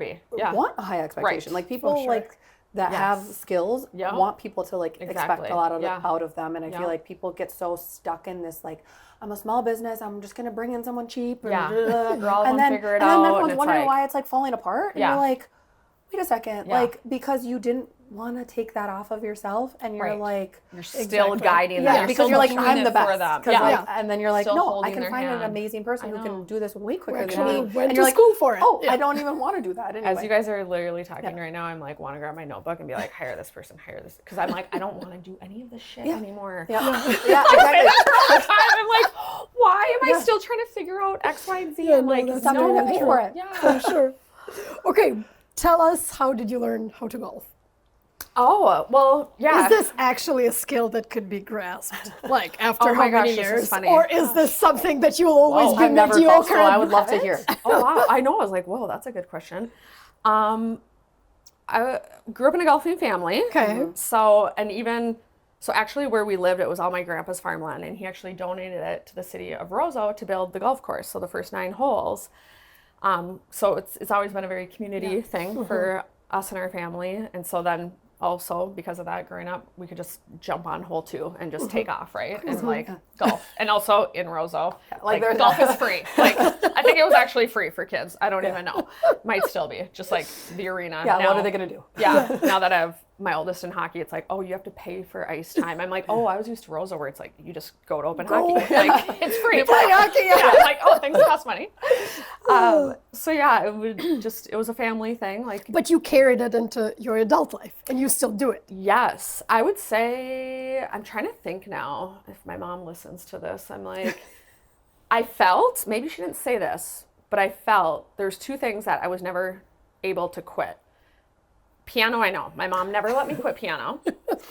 want a high expectation. Like people like that have skills want people to like expect a lot out of them. And I feel like people get so stuck in this like, I'm a small business, I'm just gonna bring in someone cheap. And then everyone's wondering why it's like falling apart. And you're like, wait a second, like because you didn't want to take that off of yourself, and you're like, you're still guiding them. Yeah, because you're like, I'm the best. And then you're like, still no, I can find an amazing person who can do this way quicker than me. Went to school for it. Oh, I don't even want to do that anyway. As you guys are literally talking right now, I'm like, want to grab my notebook and be like, hire this person, hire this, because I'm like, I don't want to do any of this shit anymore. Exactly. I'm like, why am I still trying to figure out X, Y, and Z? I'm like, stop trying to pay for it. Yeah, for sure. Okay, tell us, how did you learn how to golf? Oh, well, yeah. Is this actually a skill that could be grasped, like after how many years? This is funny. Or is this something that you'll always be mediocre? So I would love to hear. Oh, wow. I know. I was like, whoa, that's a good question. I grew up in a golfing family. Okay. So actually where we lived, it was all my grandpa's farmland, and he actually donated it to the city of Roseau to build the golf course. So the first 9 holes. So it's always been a very community thing for us and our family. And so then also because of that, growing up, we could just jump on hole 2 and just take off, right? And like golf. And also in Roseau, like golf is free. Like I think it was actually free for kids. I don't even know. Might still be, just like the arena. Yeah, now, what are they gonna do? Yeah, now that I have my oldest in hockey, it's like, oh, you have to pay for ice time. I'm like, oh, I was used to Roseau where it's like, you just go to open hockey. Like it's free. Play hockey. Yeah, like, oh, things cost money. So yeah, it was a family thing. Like, but you carried it into your adult life, and you still do it. Yes, I would say, I'm trying to think now, if my mom listens to this, I'm like, I felt, maybe she didn't say this, but I felt there's 2 things that I was never able to quit. Piano, I know. My mom never let me quit piano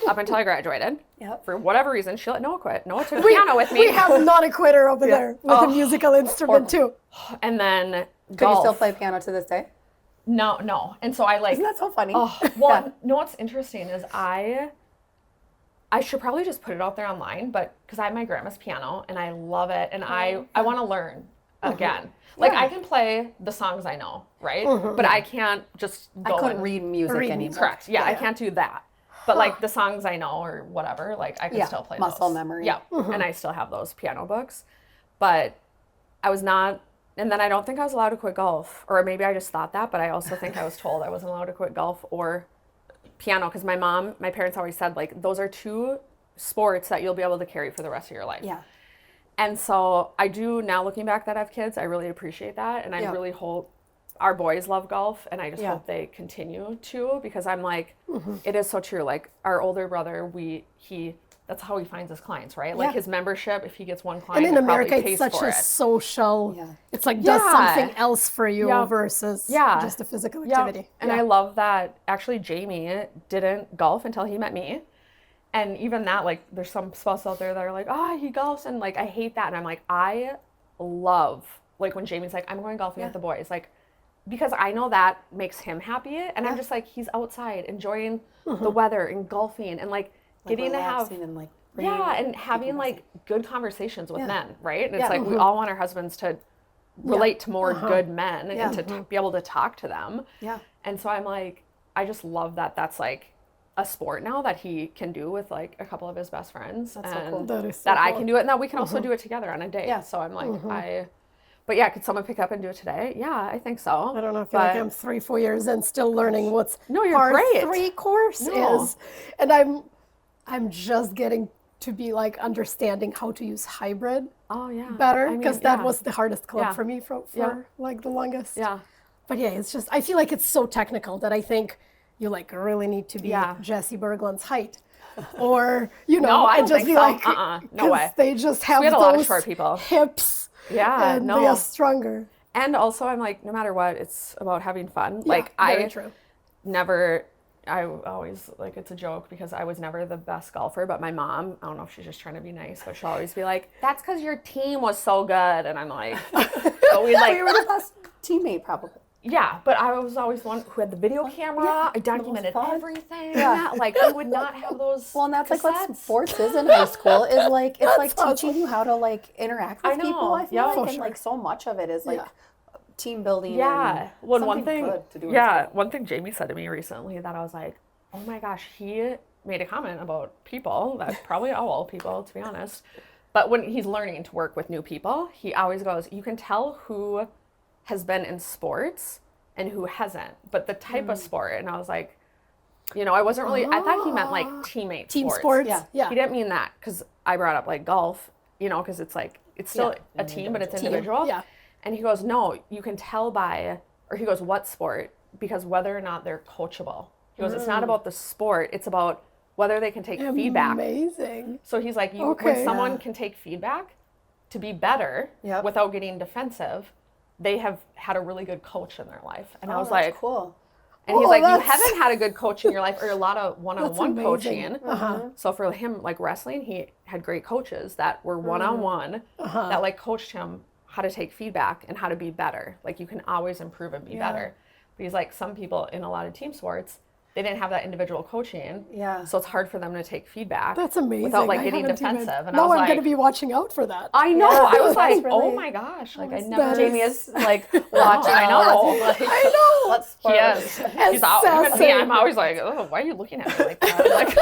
up until I graduated. Yep. For whatever reason, she let Noah quit. Noah took piano with me. We have not a quitter over there with a musical instrument too. And then golf. Can you still play piano to this day? No. And so I like... Isn't that so funny? Well, no, what's interesting is I should probably just put it out there online, but because I have my grandma's piano and I love it, and I want to learn again. Like I can play the songs I know, right? But I can't just go I couldn't read music anymore. Correct. Yeah, I can't do that. But like the songs I know or whatever, like I can still play muscle those. memory. Yeah, and I still have those piano books. But I was not, and then I don't think I was allowed to quit golf, or maybe I just thought that, but I also think I was told I wasn't allowed to quit golf or piano, because my parents always said, like, those are two sports that you'll be able to carry for the rest of your life. Yeah. And so I do, now looking back that I have kids, I really appreciate that. And I really hope our boys love golf, and I just hope they continue to, because I'm like, it is so true. Like our older brother, that's how he finds his clients, right? Like his membership, if he gets one client, And in America, probably it's pays such for a it. social, it's like does something else for you versus just a physical activity. And I love that actually Jamie didn't golf until he met me. And even that, like, there's some spouses out there that are like, oh, he golfs, and like, I hate that. And I'm like, I love, like, when Jamie's like, I'm going golfing with the boys, like, because I know that makes him happy. And I'm just like, he's outside enjoying the weather and golfing and like getting to have, and like and having like good conversations with men, right? And it's like, we all want our husbands to relate to more good men and to be able to talk to them. Yeah. And so I'm like, I just love that that's like a sport now that he can do with like a couple of his best friends. That's and so cool. That is so that I cool. can do it, and that we can also do it together on a date. Yeah. So I'm like, but yeah, could someone pick up and do it today? Yeah, I think so. I don't know, I feel like I'm 3-4 years in still learning what's you're part great. 3 course is. And I'm just getting to be like understanding how to use hybrid better, because that was the hardest club for me for like the longest. Yeah. But yeah, it's just, I feel like it's so technical that I think you like really need to be Jesse Bergland's height. Or, you know, No, I and don't just think be so. like, No way. they just have We had a lot of those short people. hips. Yeah, And no. they are stronger. And also, I'm like, no matter what, it's about having fun. Yeah, like, very true. I always, like, it's a joke because I was never the best golfer, but my mom, I don't know if she's just trying to be nice, but she'll always be like, that's because your team was so good. And I'm like, so we like, you were the best teammate, probably. yeah, but I was always one who had the video camera. I documented everything. Yeah. Like, we would not have those Well, and that's like what cassettes. sports is in high school. Is like it's like teaching you how to like interact with I know. people. I feel Yeah, like, for and like so much of it is like team building. Yeah. And Well, one something thing, good to do in school. one thing Jamie said to me recently that I was like, oh my gosh, he made a comment about people, that's probably all people, to be honest. But when he's learning to work with new people, he always goes, you can tell who has been in sports and who hasn't, but the type of sport. And I was like, you know, I wasn't really, I thought he meant like teammate Team sports. sports. Yeah. Yeah. He didn't mean that, because I brought up like golf, you know, because it's like, it's still a team, but it's individual. Yeah. And he goes, no, you can tell by, or he goes, what sport? Because whether or not they're coachable. He goes, it's not about the sport, it's about whether they can take feedback. Amazing. So he's like, when someone can take feedback to be better without getting defensive, they have had a really good coach in their life. And I was that's like, cool. and he's like, you haven't had a good coach in your life, or a lot of one-on-one That's amazing. coaching. So for him, like wrestling, he had great coaches that were one-on-one that like coached him how to take feedback and how to be better. Like, you can always improve and be better. But he's like, some people in a lot of team sports, they didn't have that individual coaching. Yeah. So it's hard for them to take feedback. That's amazing. Without like I getting haven't defensive. Even, And no, I was I'm like, going to be watching out for that. I know. Yeah, I was that's like, really- oh my gosh. Like, I never. Jamie is like watching. I know. Like, I know. Let's he is. He's out. Even me, I'm always like, oh, why are you looking at me like that? I'm like,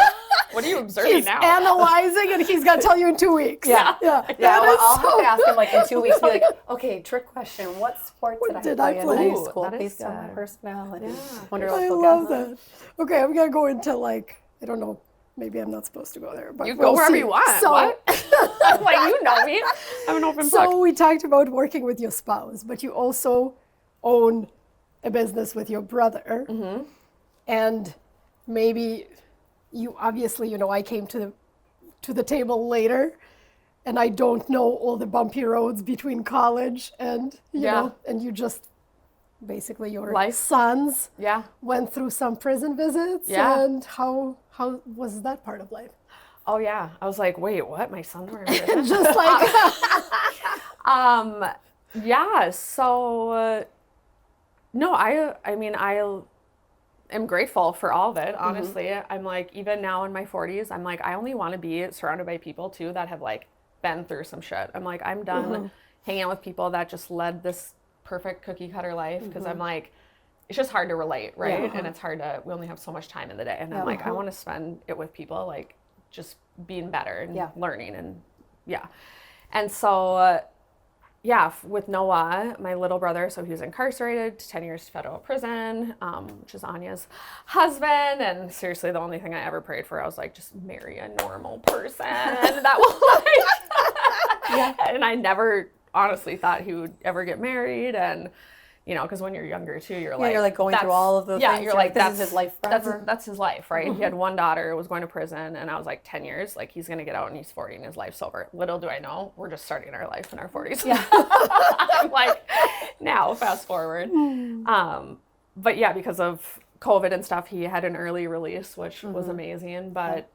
what are you observing He's now? analyzing, and he's going to tell you in 2 weeks. Yeah. Yeah. Yeah, That is I'll have so to ask him like in 2 weeks. Be like, okay, trick question. What sport did did I I play play? in high Ooh, school that is based on my good. personality? Yeah. Wonder what I they'll love guess. that. Okay, I'm going to go into like, I don't know, maybe I'm not supposed to go there, but You we'll go wherever see. you want. So, What? Like, you know me. I'm an open book. So we talked about working with your spouse, but you also own a business with your brother. Mm-hmm. And maybe you obviously, you know, I came to the table later, and I don't know all the bumpy roads between college and you know, and you just basically your Life. sons Yeah. went through some prison visits. Yeah. And how was that part of life? Oh, yeah. I was like, wait, what? My sons were in prison? Just like Yeah, so no, I mean, I am grateful for all of it, honestly. I'm like, even now in my 40s, I'm like, I only want to be surrounded by people too that have like been through some shit. I'm like, I'm done hanging out with people that just led this perfect cookie cutter life, because I'm like, it's just hard to relate, right? And it's hard to, we only have so much time in the day. And I'm like, I want to spend it with people, like just being better and learning and And so, with Noah, my little brother, so he was incarcerated, 10 years federal prison, which is Anya's husband. And seriously, the only thing I ever prayed for, I was like, just marry a normal person. That will And I never honestly thought he would ever get married. And, you know, because when you're younger too, you're like, you're like going through all of the things. You're like, this is his life forever. That's his life, right? He had one daughter, was going to prison, and I was like, 10 years, like he's going to get out and he's 40 and his life's over. Little do I know, we're just starting our life in our 40s. I'm like, now, fast forward. But yeah, because of COVID and stuff, he had an early release, which was amazing. But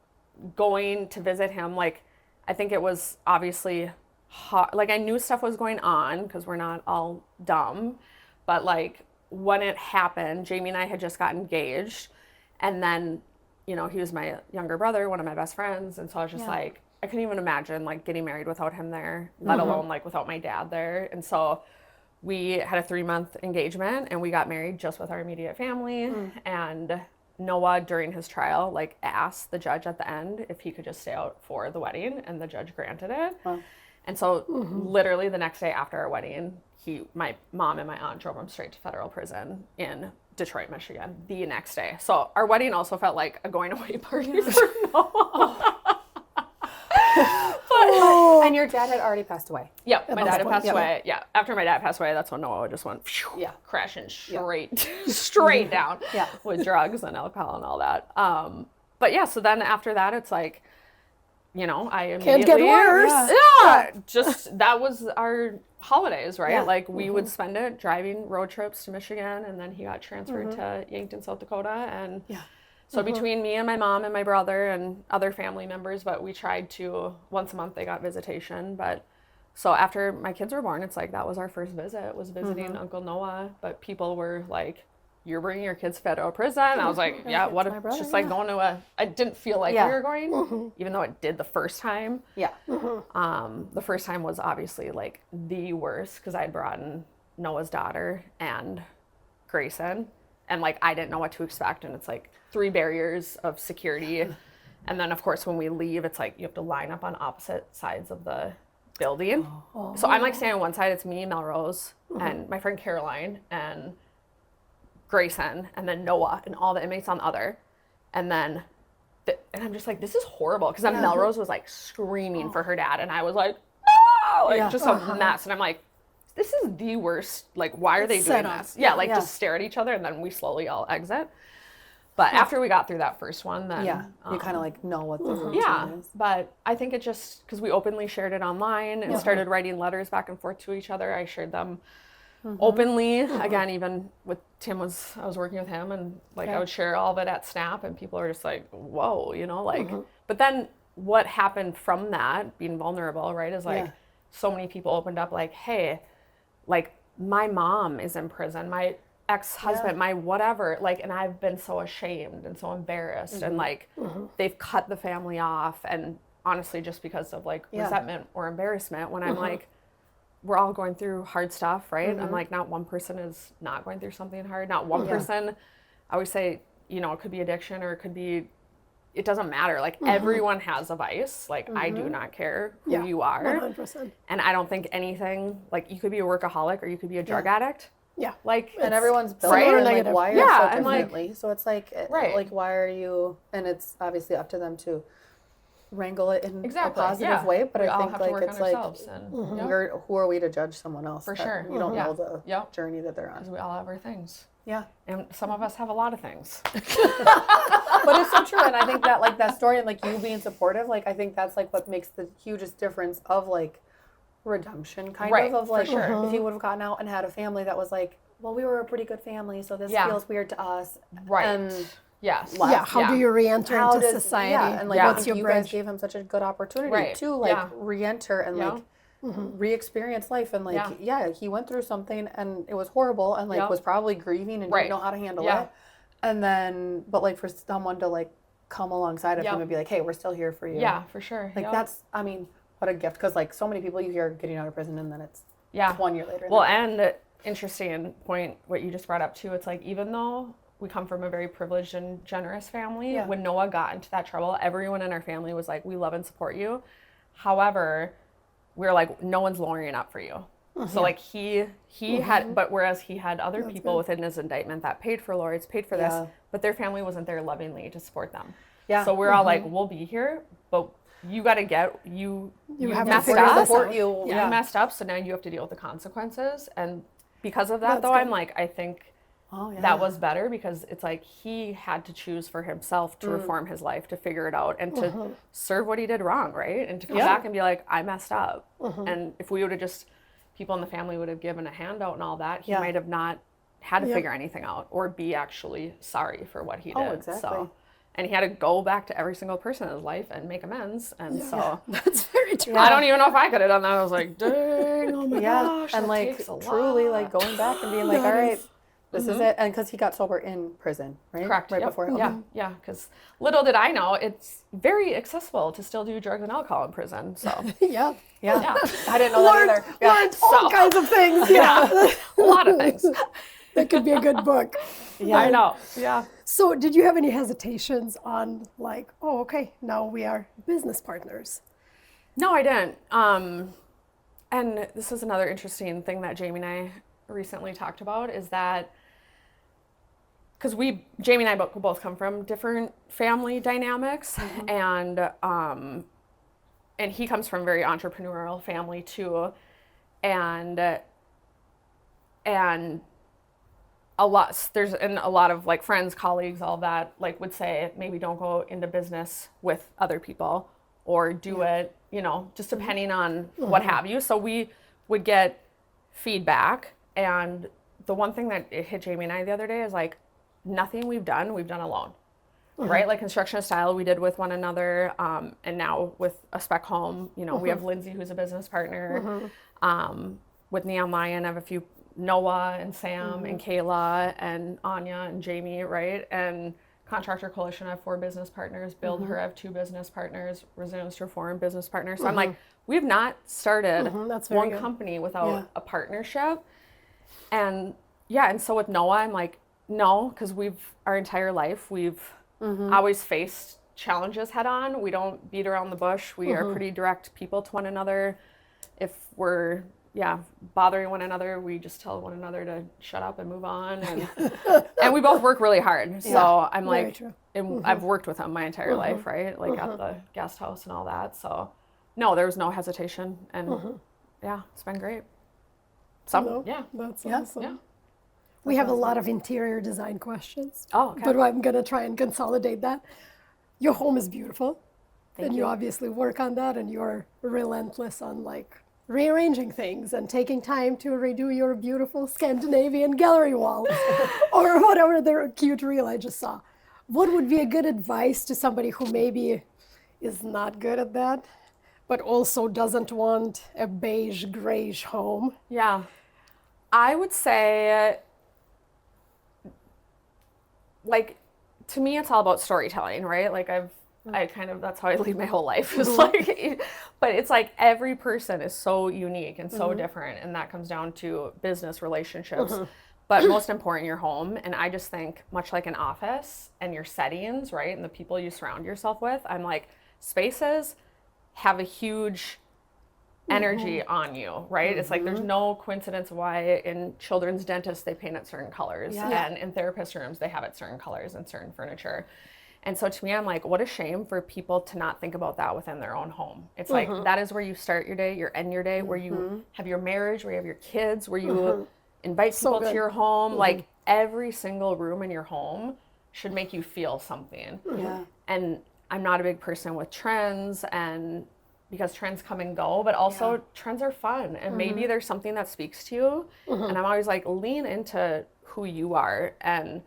going to visit him, like, I think it was obviously hard. Like, I knew stuff was going on because we're not all dumb. But like when it happened, Jamie and I had just got engaged, and then, you know, he was my younger brother, one of my best friends. And so I was just like, I couldn't even imagine like getting married without him there, let alone like without my dad there. And so we had a 3-month engagement and we got married just with our immediate family. And Noah, during his trial, like asked the judge at the end if he could just stay out for the wedding, and the judge granted it. And so literally the next day after our wedding, my mom and my aunt drove him straight to federal prison in Detroit, Michigan, the next day. So our wedding also felt like a going away party for Noah. And your dad had already passed away. Yep, my dad had passed away. Yeah, after my dad passed away, that's when Noah just went crashing straight down with drugs and alcohol and all that. But yeah, so then after that, it's like, you know, I immediately... Can't get worse. Just that was our holidays, right? Like we would spend it driving road trips to Michigan, and then he got transferred to Yankton, South Dakota. And so between me and my mom and my brother and other family members, but we tried to, once a month they got visitation. But so after my kids were born, it's like that was our first visit, was visiting Uncle Noah. But people were like, you're bringing your kids to federal prison? And I was like, what if it's just like going to I didn't feel like we were going, even though it did the first time. The first time was obviously like the worst because I had brought in Noah's daughter and Grayson, and like I didn't know what to expect. And it's like 3 barriers of security. And then of course when we leave, it's like you have to line up on opposite sides of the building. So I'm like standing on one side, it's me, Melrose, and my friend Caroline, and Grayson, and then Noah and all the inmates on the other. And then, and I'm just like, this is horrible. Because then Melrose was like screaming for her dad. And I was like, no! Like just a mess. And I'm like, this is the worst. Like, why are they doing this? Just stare at each other. And then we slowly all exit. But after we got through that first one, then. You kind of like know what the routine is. But I think it just, because we openly shared it online and started writing letters back and forth to each other. I shared them openly. Again, even with Tim, I was working with him, and like I would share all of it at Snap, and people are just like, whoa, you know, like, but then what happened from that, being vulnerable, right, is like so many people opened up like, hey, like my mom is in prison, my ex-husband, my whatever, like, and I've been so ashamed and so embarrassed, and like they've cut the family off, and honestly just because of like resentment or embarrassment, when I'm like, we're all going through hard stuff, right? I'm like, not one person is not going through something hard. Not one person, I always say, you know, it could be addiction or it could be, it doesn't matter. Like everyone has a vice. Like I do not care who you are. 100%. And I don't think anything, like you could be a workaholic or you could be a drug addict. Like, and everyone's built and like wired so differently. Like, so it's like, like why are you, and it's obviously up to them to wrangle it in a positive way, but I think like it's like who are we to judge someone else? For sure. You don't know the journey that they're on. Because we all have our things. Yeah. And some of us have a lot of things. But it's so true. And I think that like that story and like you being supportive, like I think that's like what makes the hugest difference of like redemption kind of like if you would have gotten out and had a family that was like, well, we were a pretty good family, so this feels weird to us. And how do you re-enter into society? And like what's your you guys gave him such a good opportunity to like re-enter and like re-experience life, and like he went through something and it was horrible and like was probably grieving and didn't know how to handle it, and then but like for someone to like come alongside of him and be like, hey, we're still here for you, for sure, like that's, I mean, what a gift, because like so many people you hear getting out of prison and then it's 1 year later. Well, and interesting point what you just brought up too. It's like, even though we come from a very privileged and generous family, when Noah got into that trouble, everyone in our family was like, we love and support you. However, we're like, no one's lawyering up for you. So like he had, but whereas he had other people within his indictment that paid for lawyers, paid for this, but their family wasn't there lovingly to support them. Yeah. So we're all like, we'll be here, but you got to get, you have messed to up. Support you. You messed up, so now you have to deal with the consequences. And because of that, I'm like, I think that was better, because it's like he had to choose for himself to reform his life, to figure it out, and to serve what he did wrong, right? And to come back and be like, I messed up. And if we would have just, people in the family would have given a handout and all that, he might have not had to figure anything out or be actually sorry for what he did. Oh, exactly. So, and he had to go back to every single person in his life and make amends. And so that's very true. I don't even know if I could have done that. I was like, dang, oh my gosh, and that like takes a truly lot. like going back and being like, all right, this is it. And because he got sober in prison, right? Correct. Right before. Yeah. Because little did I know, it's very accessible to still do drugs and alcohol in prison. So Yeah. I didn't know that either. Learned all kinds of things. a lot of things. That could be a good book. I know. Yeah. So did you have any hesitations on like, oh, okay, now we are business partners? No, I didn't. And this is another interesting thing that Jamie and I recently talked about, is that because Jamie and I both come from different family dynamics, and he comes from a very entrepreneurial family too, and a lot of like friends, colleagues, all that, like would say maybe don't go into business with other people, or do it, just depending on what have you. So we would get feedback, and the one thing that it hit Jamie and I the other day is like, nothing we've done alone, right? Like Construction of Style we did with one another, and now with a spec home, we have Lindsay, who's a business partner, with Neon Lion. I have a few, Noah and Sam and Kayla and Anya and Jamie, right? And Contractor Coalition, I have 4 business partners. Build Her, I have 2 business partners. Resilience to Reform, business partners. So I'm like, we've not started one company without a partnership. And and so with Noah, I'm like, no, because our entire life, we've always faced challenges head on. We don't beat around the bush. We are pretty direct people to one another. If we're bothering one another, we just tell one another to shut up and move on, and we both work really hard. So I'm like, and I've worked with him my entire life, right? Like at the guest house and all that. So no, there was no hesitation, and it's been great. That's awesome. Yeah. We have a lot of interior design questions. Oh, okay. But I'm gonna try and consolidate that. Your home is beautiful, and you obviously work on that, and you're relentless on like rearranging things and taking time to redo your beautiful Scandinavian gallery walls or whatever the cute reel I just saw. What would be a good advice to somebody who maybe is not good at that, but also doesn't want a beige, grayish home? Yeah, I would say, like, to me, it's all about storytelling, right? Like that's how I lead my whole life. Is like, but it's like every person is so unique and so different, and that comes down to business relationships. But most important, your home. And I just think, much like an office and your settings, right, and the people you surround yourself with, I'm like, spaces have a huge energy on you, right? It's like there's no coincidence why in children's dentists they paint it certain colors, and in therapist rooms they have it certain colors and certain furniture. And so to me, I'm like, what a shame for people to not think about that within their own home. It's like, that is where you start your day, you end your day, where you have your marriage, where you have your kids, where you invite people to your home. Like every single room in your home should make you feel something. And I'm not a big person with trends, and because trends come and go, but also trends are fun, and maybe there's something that speaks to you. And I'm always like, lean into who you are. And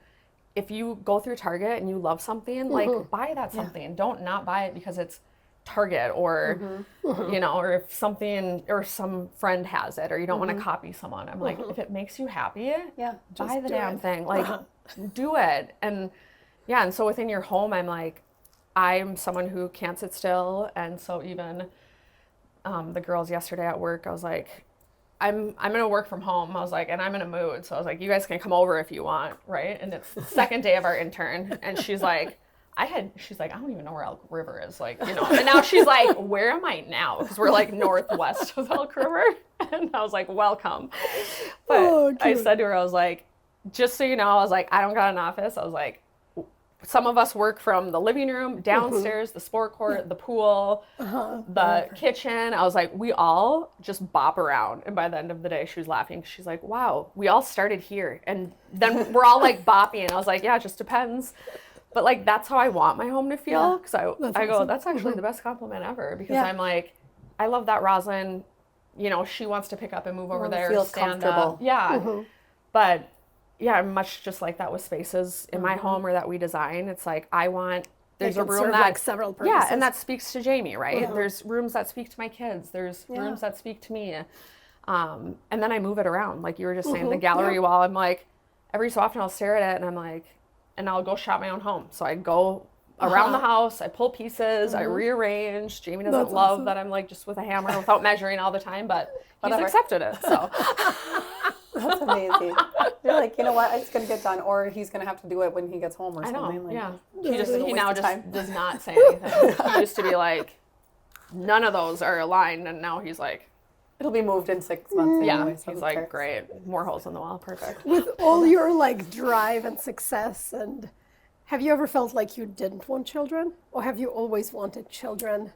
if you go through Target and you love something, like buy that something. Don't not buy it because it's Target or, or if something, or some friend has it, or you don't want to copy someone. I'm like, if it makes you happy, buy the damn thing. Like, do it. And and so within your home, I'm like, I'm someone who can't sit still. And so even the girls yesterday at work, I was like, I'm gonna work from home. I was like, and I'm in a mood. So I was like, you guys can come over if you want, right? And it's the second day of our intern, and she's like, she's like, I don't even know where Elk River is, like, you know. And now she's like, where am I now? Because we're like northwest of Elk River. And I was like, welcome. But I said to her, I was like, just so you know, I was like, I don't got an office. I was like, some of us work from the living room, downstairs, the sport court, the pool, the kitchen. I was like, we all just bop around. And by the end of the day, she was laughing. She's like, wow, we all started here. And then we're all like bopping. And I was like, yeah, it just depends. But like, that's how I want my home to feel. Because I go, that's actually the best compliment ever. Because I'm like, I love that Roslyn, you know, she wants to pick up and move over there. Feels stand comfortable. up. Yeah. But yeah, much just like that with spaces in my home or that we design. It's like, I want, there's a room that, like several purposes. yeah, and that speaks to Jamie, right? There's rooms that speak to my kids. There's rooms that speak to me. And then I move it around. Like you were just saying, the gallery wall, I'm like, every so often I'll stare at it and I'm like, and I'll go shop my own home. So I go around the house, I pull pieces, I rearrange. Jamie doesn't love that I'm like just with a hammer without measuring all the time, but he's accepted it, so. That's amazing. You're like, you know what? It's gonna get done, or he's gonna have to do it when he gets home or something. I know. Like, Yeah. He now just does not say anything. He used to be like, none of those are aligned, and now he's like, it'll be moved in 6 months. yeah. Anyway, so He's like, great, more holes in the wall, perfect. With all your like drive and success, and have you ever felt like you didn't want children, or have you always wanted children?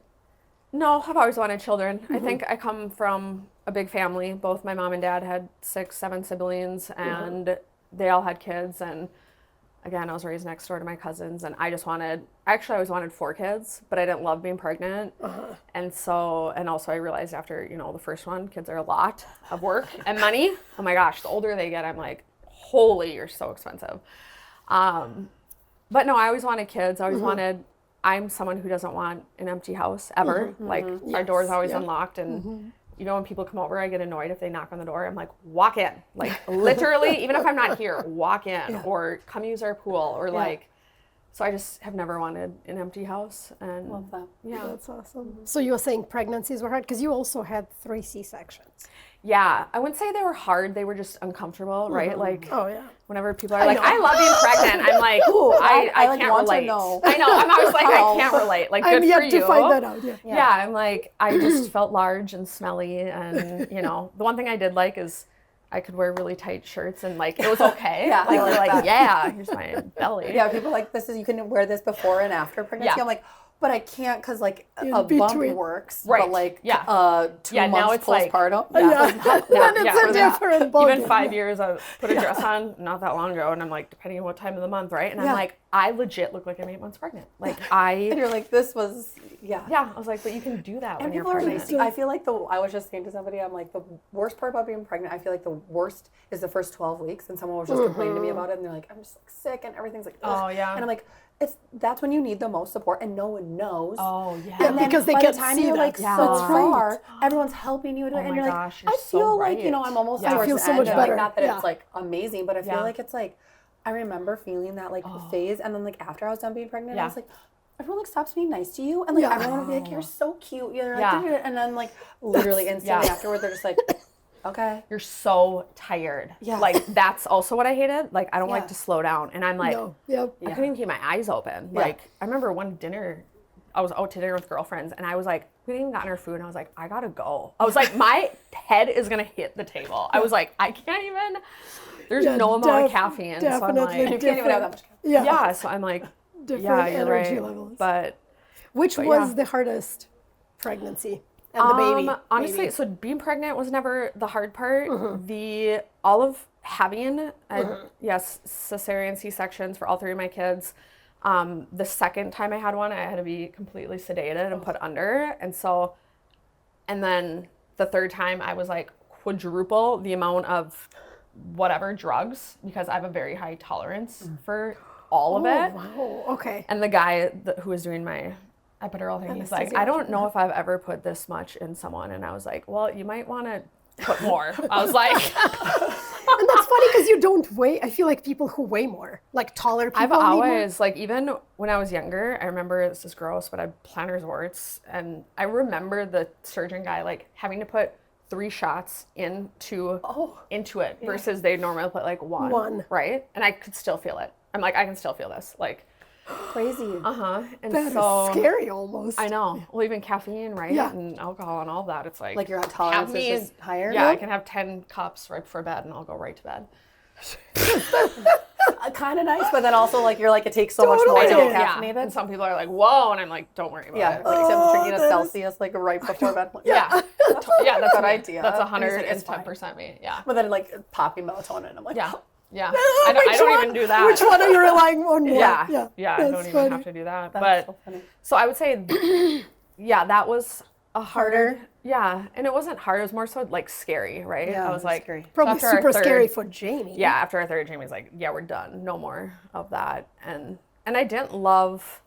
No, I've always wanted children. I think I come from a big family. Both my mom and dad had 6, 7 siblings, and they all had kids. And again, I was raised next door to my cousins, and I always wanted 4 kids, but I didn't love being pregnant. And also I realized after, you know, the first one, kids are a lot of work and money. Oh my gosh, the older they get, I'm like, holy, you're so expensive. But no, I always wanted kids. I always wanted, I'm someone who doesn't want an empty house ever. Like our door's always unlocked, and you know, when people come over, I get annoyed if they knock on the door. I'm like, walk in. Like literally, even if I'm not here, walk in or come use our pool or like, so I just have never wanted an empty house. And love that. Yeah. That's awesome. So you were saying pregnancies were hard because you also had 3 C-sections. Yeah, I wouldn't say they were hard. They were just uncomfortable, right? Like, whenever people are like, know. I love being pregnant, I'm like, I like can't want to relate. know. I know, I'm always like, I can't relate. Like, I'm good yet for to you. find that out. Yeah, I'm like, I just felt large and smelly, and you know, the one thing I did like is I could wear really tight shirts, and like it was okay. Yeah, like I they're like like, that. yeah, here's my belly. Yeah, people are like, you can wear this before and after pregnancy. Yeah. I'm like, but I can't because like In a bump between. works, Right. but like 2 now months it's like- postpartum. Then it's a different ballgame. Even 5 years, I put a dress on not that long ago, and I'm like, depending on what time of the month, right? And I'm like, I legit look like I'm 8 months pregnant. Like And you're like, this was, yeah, I was like, but you can do that when And you're people are pregnant. like, I feel like I was just saying to somebody, I'm like, the worst part about being pregnant, I feel like the worst is the first 12 weeks. And someone was just complaining to me about it, and they're like, I'm just like sick, and everything's like, ugh. Oh, yeah. And I'm like, that's when you need the most support, and no one knows. Oh, yeah. And then because they by can't the time see you're that. like Yeah. so That's far, everyone's helping you do it, and my you're gosh, like, you're I feel so like, you know, right. I'm almost Yeah. I towards feel the so end, much and better. like, not that Yeah. it's like amazing, but I feel Yeah. like it's like, I remember feeling that like phase, and then like after I was done being pregnant, I was like, everyone like stops being nice to you, and like everyone would be like, you're so cute, you're like, and then like literally instantly afterward, they're just like, okay, You're so tired. Yeah. Like that's also what I hated. Like I don't like to slow down, and I'm like, I couldn't even keep my eyes open. Like I remember one dinner, I was out to dinner with girlfriends, and I was like, we hadn't even gotten our food, and I was like, I gotta go. I was like, my head is gonna hit the table. I was like, I can't even. There's no amount of caffeine, so I'm like, you can't even have that much. yeah. So I'm like, Different you're energy right. levels. But Which was the hardest pregnancy and the baby? Honestly, so being pregnant was never the hard part. All of having, cesarean C-sections for all 3 of my kids. The second time I had one, I had to be completely sedated and put under. And then the third time I was like quadruple the amount of whatever drugs, because I have a very high tolerance for all of it. Wow, okay. And the guy who was doing my epidural thing, he's like, I don't know if I've ever put this much in someone. And I was like, well, you might want to put more. I was like, And that's funny because you don't weigh. I feel like people who weigh more, like taller people. I've always, like, even when I was younger, I remember, this is gross, but I had plantar warts. And I remember the surgeon guy, like, having to put 3 shots into it versus they normally put like one, right? And I could still feel it. I'm like, I can still feel this, like crazy. And That so is scary almost. I know. Well, even caffeine, right? Yeah. And alcohol and all that. It's like Your tolerance is just higher. Yeah, I can have 10 cups right before bed, and I'll go right to bed. Kind of nice, but then also like you're like it takes so much more to get caffeinated. And some people are like, "Whoa," and I'm like, "Don't worry about it." Like I'm drinking a Celsius like right before bed. Yeah, that's a good idea. That's 110% me. Yeah. But then like popping melatonin, I'm like, Yeah. I don't even do that. Which one are you relying on more? Yeah. I don't even have to do that. So I would say, that was a harder. Yeah, and it wasn't hard. It was more so like scary, right? Yeah, I was like, scary. Probably so super scary for Jamie. Yeah, after our third, Jamie's like, yeah, we're done. No more of that. And I didn't love.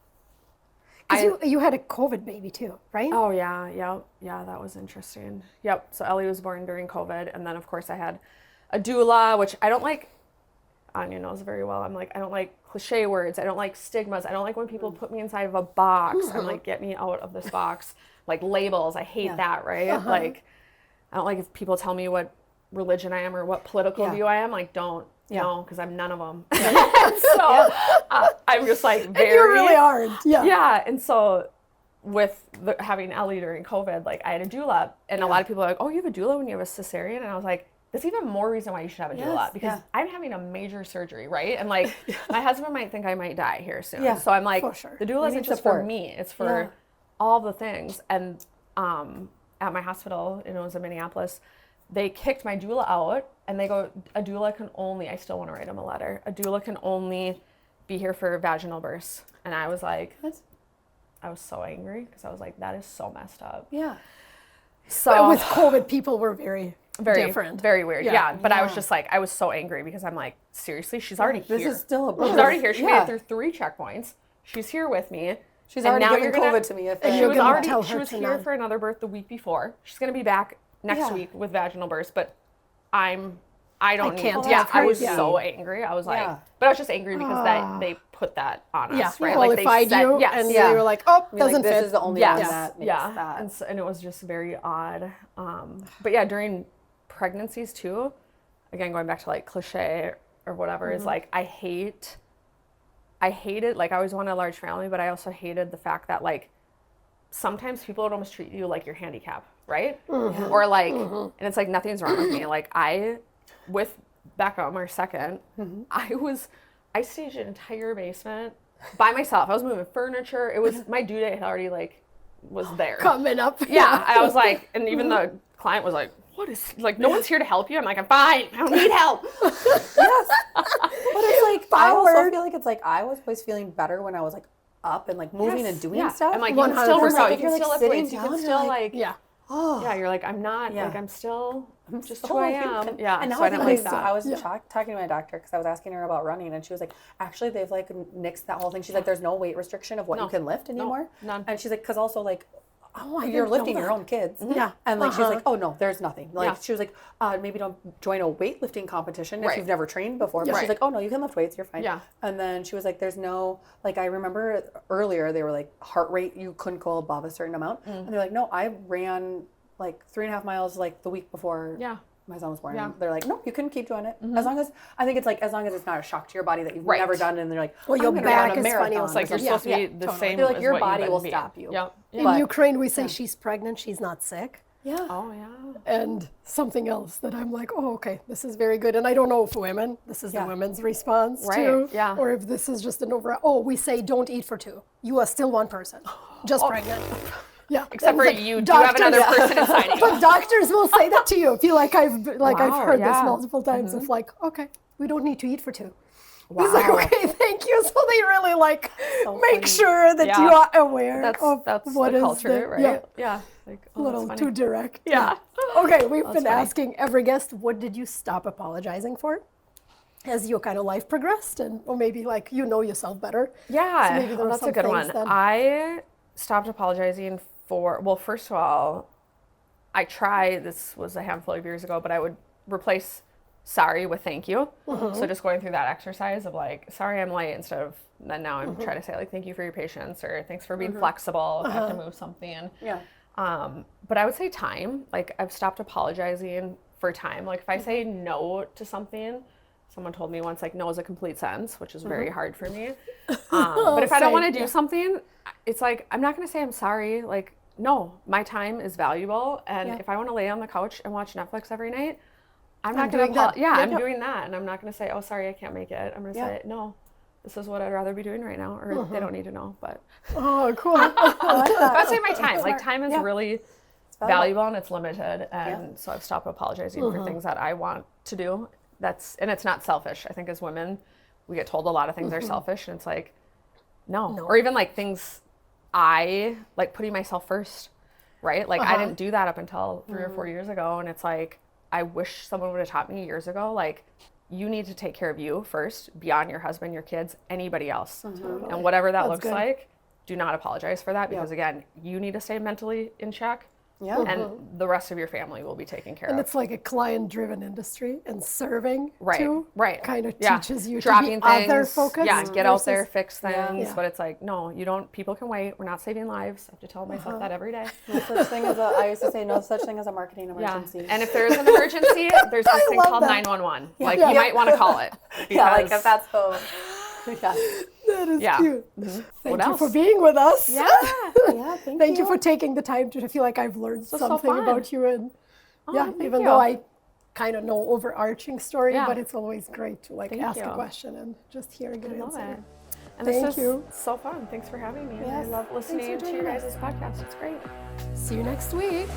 Because you had a COVID baby too, right? Oh yeah, that was interesting. Yep. So Ellie was born during COVID, and then of course I had a doula, which I don't like. Anya knows very well. I'm like, I don't like cliche words. I don't like stigmas. I don't like when people put me inside of a box. I'm like, get me out of this box. Like labels. I hate that, right? Like, I don't like if people tell me what religion I am or what political view I am. Like, don't, no, because I'm none of them. So I'm just like very. And you really aren't. Yeah. Yeah. And so with having Ellie during COVID, like I had a doula, and a lot of people are like, oh, you have a doula when you have a cesarean? And I was like, that's even more reason why you should have a doula, because I'm having a major surgery, right? And like my husband might think I might die here soon. Yeah, so I'm like, the doula isn't just for me, it's for all the things. And at my hospital, it was in Minneapolis, they kicked my doula out, and they go, a doula can only, I still want to write him a letter, a doula can only be here for vaginal births. And I was like, I was so angry, because I was like, that is so messed up. Yeah. So but with COVID, people were very different. Very weird. Yeah. But I was just like, I was so angry, because I'm like, seriously, she's already here. This is still a birth. She's already here. She made it through 3 checkpoints. She's here with me. She's already given COVID to me. And she was here for another birth the week before. She's going to be back next week with vaginal births, but I was so angry. I was like, but I was just angry because they put that on us, right? Like they said, you, and they were like, oh, doesn't fit. This is the only one that makes that. And it was just very odd. But yeah, during pregnancies too, again, going back to like cliche or whatever, is like, I hated, like I always wanted a large family, but I also hated the fact that like, sometimes people would almost treat you like your handicap, right? Or like, and it's like, nothing's wrong with me. Like with Beckham, our second, I staged an entire basement by myself. I was moving furniture. It was, my due date had already like, was there. Coming up. Yeah, I was like, and even the client was like, what is, like, no one's here to help you. I'm like, I'm fine. I don't need help. Yes. But it's like, I also feel like it's like, I was always feeling better when I was like up and like moving and doing stuff. I'm like, you can still work out. You can still lift sitting weights. You down, can still like, yeah, you're like, I'm not, like, I'm just who I am. Yeah. And now so I didn't like that. I was talking to my doctor because I was asking her about running, and she was like, actually, they've like nixed that whole thing. She's like, there's no weight restriction of what you can lift anymore. None. And she's like, because also like, you're lifting your own kids. Yeah. And like, she's like, oh no, there's nothing. Like, she was like, maybe don't join a weightlifting competition if you've never trained before. But she's like, oh no, you can lift weights, you're fine. Yeah. And then she was like, there's no, like, I remember earlier they were like, heart rate, you couldn't go above a certain amount. And they're like, no, I ran like 3.5 miles like the week before my son was born. And they're like, no, you can keep doing it. As long as, I think it's like, as long as it's not a shock to your body that you've never done. And they're like, well, your back is funny. It's like, you're supposed to be the same. They're like, your body will stop you. Yeah. In Ukraine, we say she's pregnant, she's not sick. Yeah. Oh, yeah. And something else that I'm like, oh, okay, this is very good. And I don't know if women, this is the women's response too. Yeah. Or if this is just an overall, we say don't eat for 2. You are still one person, just pregnant. Yeah. Except for like, you do have another person inside you. But doctors will say that to you. I feel like I've heard this multiple times of like, okay, we don't need to eat for 2. Wow. He's like, okay, thank you. So they really like make sure that you are aware of what the is culture, right? Yeah. Like, a little too direct. Yeah. Okay, we've been asking every guest, what did you stop apologizing for as your kind of life progressed, and or maybe like you know yourself better? Yeah, so maybe that's a good one. I stopped apologizing for, well, first of all, I tried, this was a handful of years ago, but I would replace sorry with thank you. So just going through that exercise of like, sorry I'm late, instead of, then now I'm trying to say like, thank you for your patience, or thanks for being flexible if I have to move something. But I would say time. Like, I've stopped apologizing for time. Like, if I say no to something, someone told me once, like, no is a complete sentence, which is very hard for me. But if I don't want to do something, it's like, I'm not going to say I'm sorry. Like, no, my time is valuable. And if I want to lay on the couch and watch Netflix every night, I'm not going to, I'm doing that. And I'm not going to say, oh, sorry, I can't make it. I'm going to say, no, this is what I'd rather be doing right now. Or they don't need to know, but. Oh, cool. I'd say my time. Like, time is really valuable and it's limited. And so I've stopped apologizing for things that I want to do. And it's not selfish. I think as women, we get told a lot of things are selfish, and it's like, no. Or even like things I like putting myself first, right? Like I didn't do that up until 3 or 4 years ago. And it's like, I wish someone would have taught me years ago, like, you need to take care of you first, beyond your husband, your kids, anybody else. And whatever that looks like, do not apologize for that, because again, you need to stay mentally in check. And the rest of your family will be taken care of. And it's like a client-driven industry, and serving too kind of teaches you dropping to be things, other-focused. Get out there, fix things. But it's like, no, you don't. People can wait. We're not saving lives. I have to tell myself that every day. No such thing as I used to say, no such thing as a marketing emergency. And if there is an emergency, there's this thing called 911. Like you might want to call it. Like if that's so. That is cute. Thank you else? for being with us. Thank you for taking the time to feel like I've learned something about you. And even you. though I kind of know overarching story, but it's always great to like ask a question and just hear a good answer. And this is so fun. Thanks for having me. I love listening to your guys' podcast. It's great. See you next week.